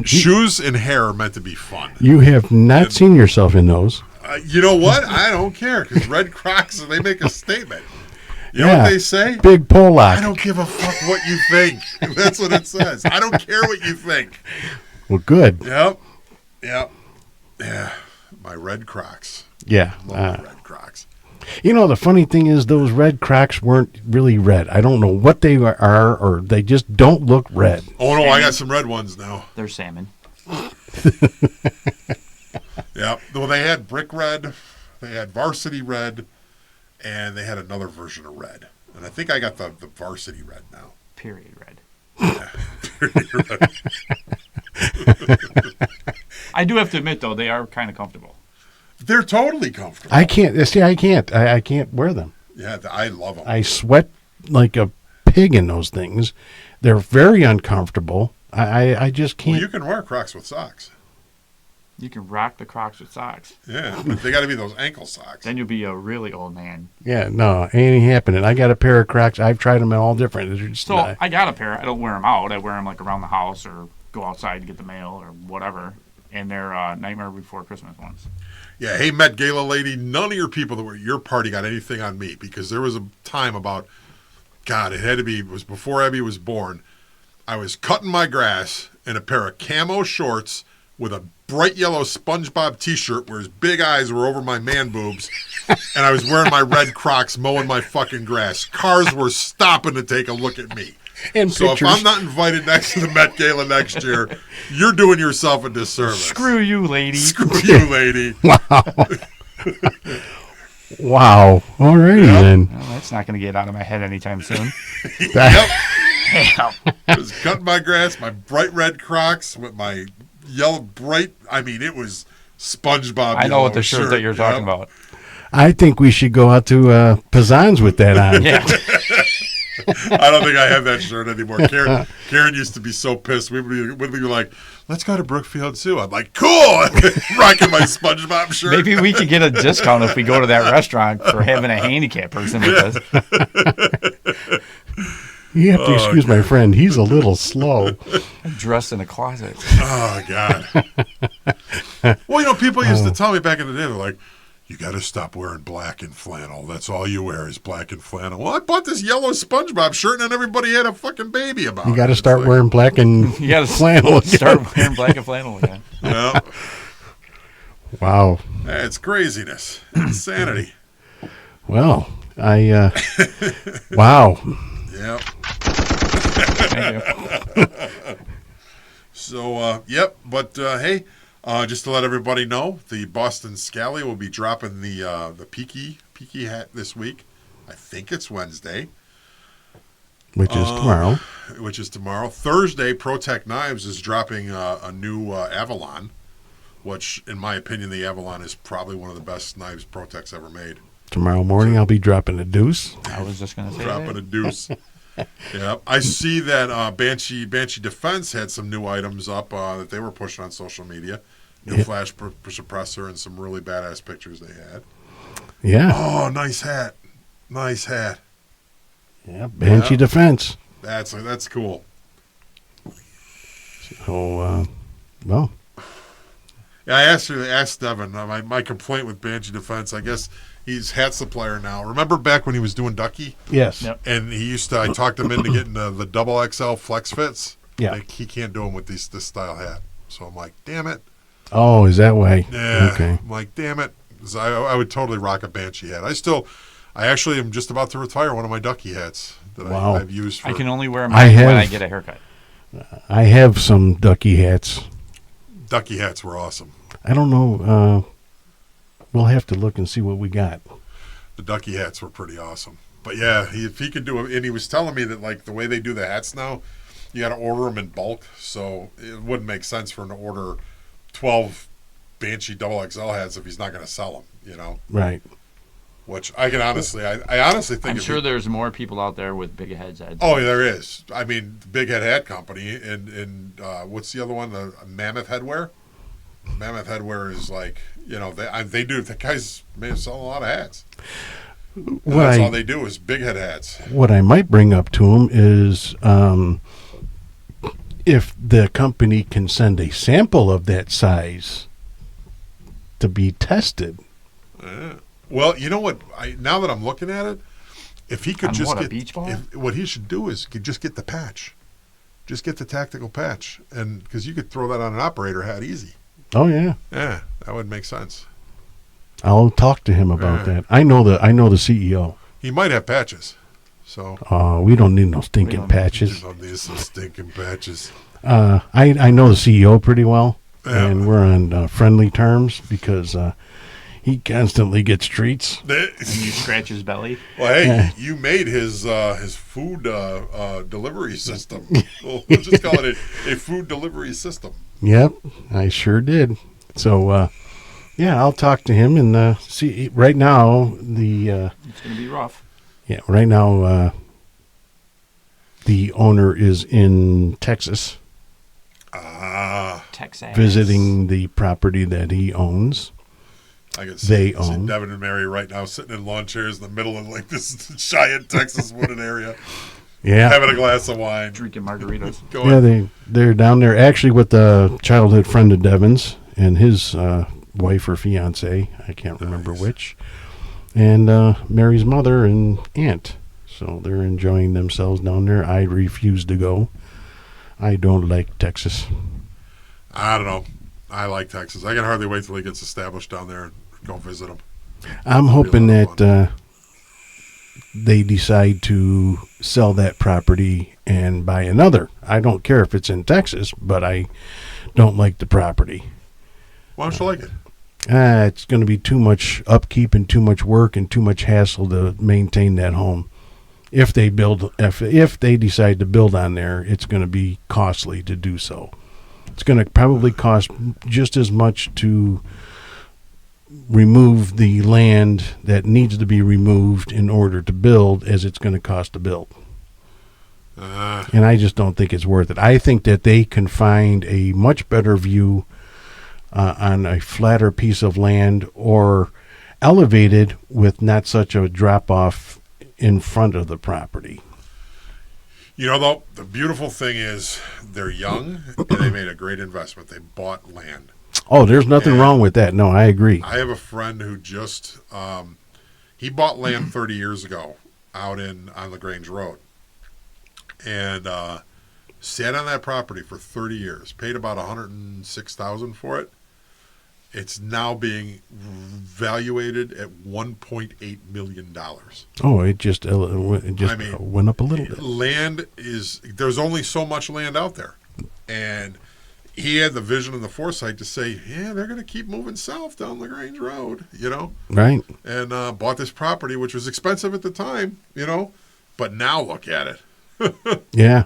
Shoes and hair are meant to be fun. You have not seen yourself in those. You know what? I don't care because red Crocs, they make a statement. You know what they say? Big Pollock. I don't give a fuck what you think. That's what it says. I don't care what you think. Well, good. Yep. Yeah. My red Crocs. Yeah. Love red Crocs. The funny thing is those red Crocs weren't really red. I don't know what they are, or they just don't look red. Oh, no, I got some red ones now. They're salmon. Yeah. Well, they had brick red, they had varsity red, and they had another version of red. And I think I got the varsity red now. Period red. Yeah. Period red. I do have to admit, though, they are kind of comfortable. They're totally comfortable. I can't. See, I can't. I can't wear them. Yeah, I love them. I sweat like a pig in those things. They're very uncomfortable. I just can't. Well, you can wear Crocs with socks. You can rock the Crocs with socks. Yeah, but they got to be those ankle socks. Then you'll be a really old man. Yeah, no, ain't happening. I got a pair of Crocs. I've tried them all different. They're just So I got a pair. I don't wear them out. I wear them like around the house or go outside to get the mail or whatever. And they're Nightmare Before Christmas ones. Yeah, hey, Met Gala lady, none of your people that were at your party got anything on me because there was a time about, God, it was before Abby was born. I was cutting my grass in a pair of camo shorts with a bright yellow SpongeBob t-shirt where his big eyes were over my man boobs, and I was wearing my red Crocs mowing my fucking grass. Cars were stopping to take a look at me. And So pictures. if I'm not invited next to the Met Gala next year, you're doing yourself a disservice. Screw you, lady. Screw you, lady. Wow. All righty then. Well, that's not going to get out of my head anytime soon. Yep. Damn. I was cutting my grass, my bright red Crocs with my yellow bright. I mean, it was SpongeBob. I know yellow what the shirt that you're talking Yep. about. I think we should go out to Pazan's with that on. Yeah. I don't think I have that shirt anymore. Karen used to be so pissed. We'd be like, let's go to Brookfield Zoo. I'm like, cool. Rocking my SpongeBob shirt. Maybe we could get a discount if we go to that restaurant for having a handicapped person with us. You have to excuse my friend. He's a little slow. I'm dressed in a closet. Oh, God. Well, people used to tell me back in the day, they're like, you got to stop wearing black and flannel. That's all you wear is black and flannel. Well, I bought this yellow SpongeBob shirt, and then everybody had a fucking baby about it. You got to It's start like, wearing black and You got to flannel again. start wearing black and flannel again. Yeah, Wow. it's craziness. Insanity. Well, wow. Yep. Thank you. So, yep. But, hey, just to let everybody know, the Boston Scally will be dropping the Peaky hat this week. I think it's Wednesday. Which is tomorrow. Which is tomorrow. Thursday, ProTech Knives is dropping a new Avalon, which, in my opinion, the Avalon is probably one of the best knives ProTech's ever made. Tomorrow morning, I'll be dropping a deuce. I was just going to say Dropping that. a deuce. Yep. I see that Banshee Defense had some new items up that they were pushing on social media. New flash suppressor and some really badass pictures they had. Yeah. Oh, nice hat. Nice hat. Yeah. Banshee Yeah. Defense. That's cool. So, well, Yeah, I asked Devin, my complaint with Banshee Defense, I guess he's hat supplier now. Remember back when he was doing Ducky? yes. Yep. And I talked him into getting the double XL flex fits. Yeah. Like, he can't do them with this style hat. So I'm like, damn it. Oh, is that why? Yeah. Okay. I'm like, damn it. 'Cause I would totally rock a Banshee hat. I actually am just about to retire one of my Ducky hats that Wow. I've used for. I can only wear I mine when I have- get a haircut. I have some ducky hats. Ducky hats were awesome. I don't know. We'll have to look and see what we got. The Ducky hats were pretty awesome. But yeah, if he could do it, and he was telling me that like the way they do the hats now, you got to order them in bulk, so it wouldn't make sense for him to order 12 Banshee double XL hats if he's not going to sell them. Right. Which I can honestly, I honestly think. I'm if sure he- there's more people out there with big heads. Oh, there is. I mean, the Big Head Hat Company, and what's the other one? The Mammoth Headwear. Mammoth Headwear is like, they do. The guys sell a lot of hats. And What that's I- all they do is big head hats. What I might bring up to him is if the company can send a sample of that size to be tested. Yeah. Well, you know what? Now that I'm looking at it, if he could On just what, a get beach ball? what he should do is could just get the patch, just get the tactical patch, and because you could throw that on an operator hat easy. Oh yeah, Yeah, that would make sense. I'll talk to him about Yeah. that. I know the CEO. He might have patches, so We don't need no stinking don't- patches. you need some stinking patches. I know the CEO pretty well, Yeah. and we're on friendly terms because he constantly gets treats. And you scratch his belly. Well, hey, Yeah. you made his food delivery system. We'll just call it a food delivery system. Yep, I sure did. So, yeah, I'll talk to him and see. Right now, It's going to be rough. the owner is in Texas Texas. visiting the property that he owns. I can They see own. Devin and Mary right now sitting in lawn chairs in the middle of like this giant Texas wooded area, Yeah, having a glass of wine. Drinking margaritas. they're down there actually with a childhood friend of Devin's and his wife or fiance. I can't remember Nice. which. And Mary's mother and aunt. So they're enjoying themselves down there. I refuse to go. I don't like Texas. I don't know. I like Texas. I can hardly wait till he gets established down there and go visit him. I'm hoping lot of that they decide to sell that property and buy another. I don't care if it's in Texas, but I don't like the property. Why don't you like it? It's going to be too much upkeep and too much work and too much hassle to maintain that home. If they decide to build on there, it's going to be costly to do so. It's going to probably cost just as much to remove the land that needs to be removed in order to build as it's going to cost to build. And I just don't think it's worth it. I think that they can find a much better view on a flatter piece of land or elevated with not such a drop off in front of the property. You know, though, the beautiful thing is they're young and they made a great investment. They bought land. Oh, there's nothing wrong with that. No, I agree. I have a friend who just he bought land 30 years ago out on LaGrange Road, and sat on that property for 30 years. Paid about $106,000 for it. It's now being valuated at $1.8 million. Oh, it just went up a little bit. Land there's only so much land out there, and he had the vision and the foresight to say, yeah, they're going to keep moving south down LaGrange Road, Right. And bought this property, which was expensive at the time, but now look at it. Yeah.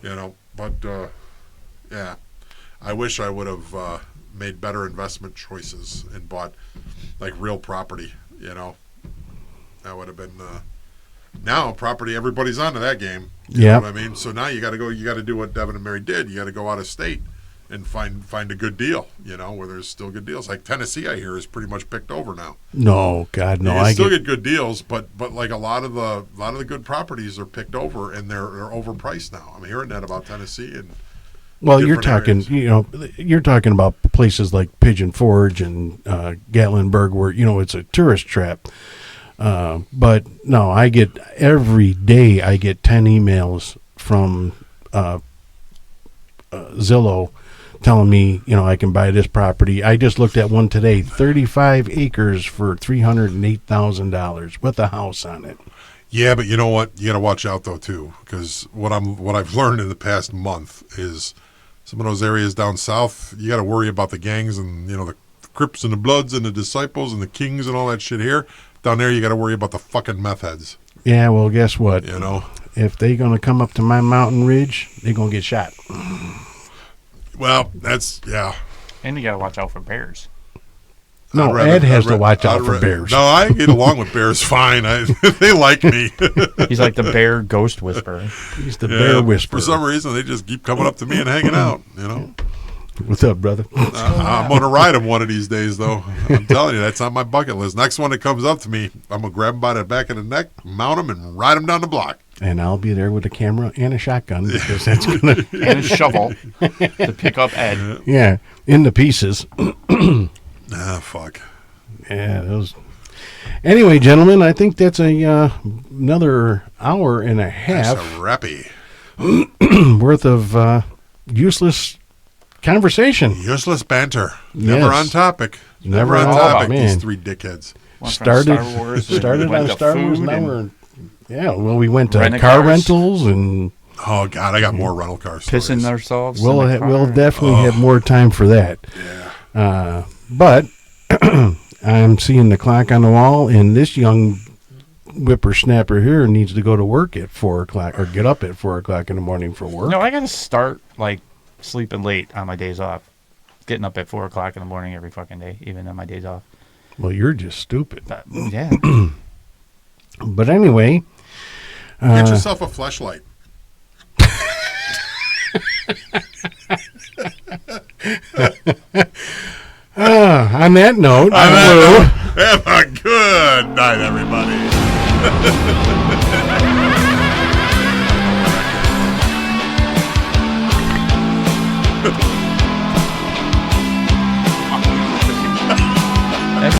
But yeah, I wish I would have made better investment choices and bought like real property, that would have been now property. Everybody's onto that game. You know what I mean? So now you got to do what Devin and Mary did. You got to go out of state and find a good deal, where there's still good deals. Like Tennessee, I hear, is pretty much picked over now. No, God, no. You still get good deals, but like a lot of the good properties are picked over and they're overpriced now. I'm hearing that about Tennessee and. Well, you're talking about places like Pigeon Forge and Gatlinburg, where it's a tourist trap. But no, every day I get 10 emails from Zillow telling me I can buy this property. I just looked at one today, 35 acres for $308,000 with a house on it. Yeah, but you know what? You got to watch out though too, because what I've learned in the past month is. Some of those areas down south, you got to worry about the gangs and, the Crips and the Bloods and the Disciples and the Kings and all that shit here. Down there, you got to worry about the fucking meth heads. Yeah, well, guess what? If they're going to come up to my mountain ridge, they're going to get shot. Well, yeah. And you got to watch out for bears. No, Ed has to watch out for bears. No, I get along with bears fine. They like me. He's like the bear ghost whisperer. He's the bear whisperer. For some reason, they just keep coming up to me and hanging out, What's up, brother? I'm going to ride him one of these days, though. I'm telling you, that's on my bucket list. Next one that comes up to me, I'm going to grab him by the back of the neck, mount him, and ride him down the block. And I'll be there with a camera and a shotgun because that's going to... And a shovel to pick up Ed. Yeah, in the pieces. Fuck. Yeah, those. Anyway, gentlemen, I think that's another hour and a half. That's a rappy. Worth of useless conversation. Useless banter. Never on topic. Never on on topic. man. These three dickheads. Started on Star Wars. Now we went to car rentals and. Oh God, I got more rental car stories. Pissing ourselves. We'll definitely have more time for that. Yeah. But I'm seeing the clock on the wall, and this young whippersnapper here needs to go to work at 4 o'clock or get up at 4 o'clock in the morning for work. No, I got to start sleeping late on my days off. Getting up at 4 o'clock in the morning every fucking day, even on my days off. Well, you're just stupid. Yeah. But anyway. Get yourself a fleshlight. On that note, have a good night, everybody.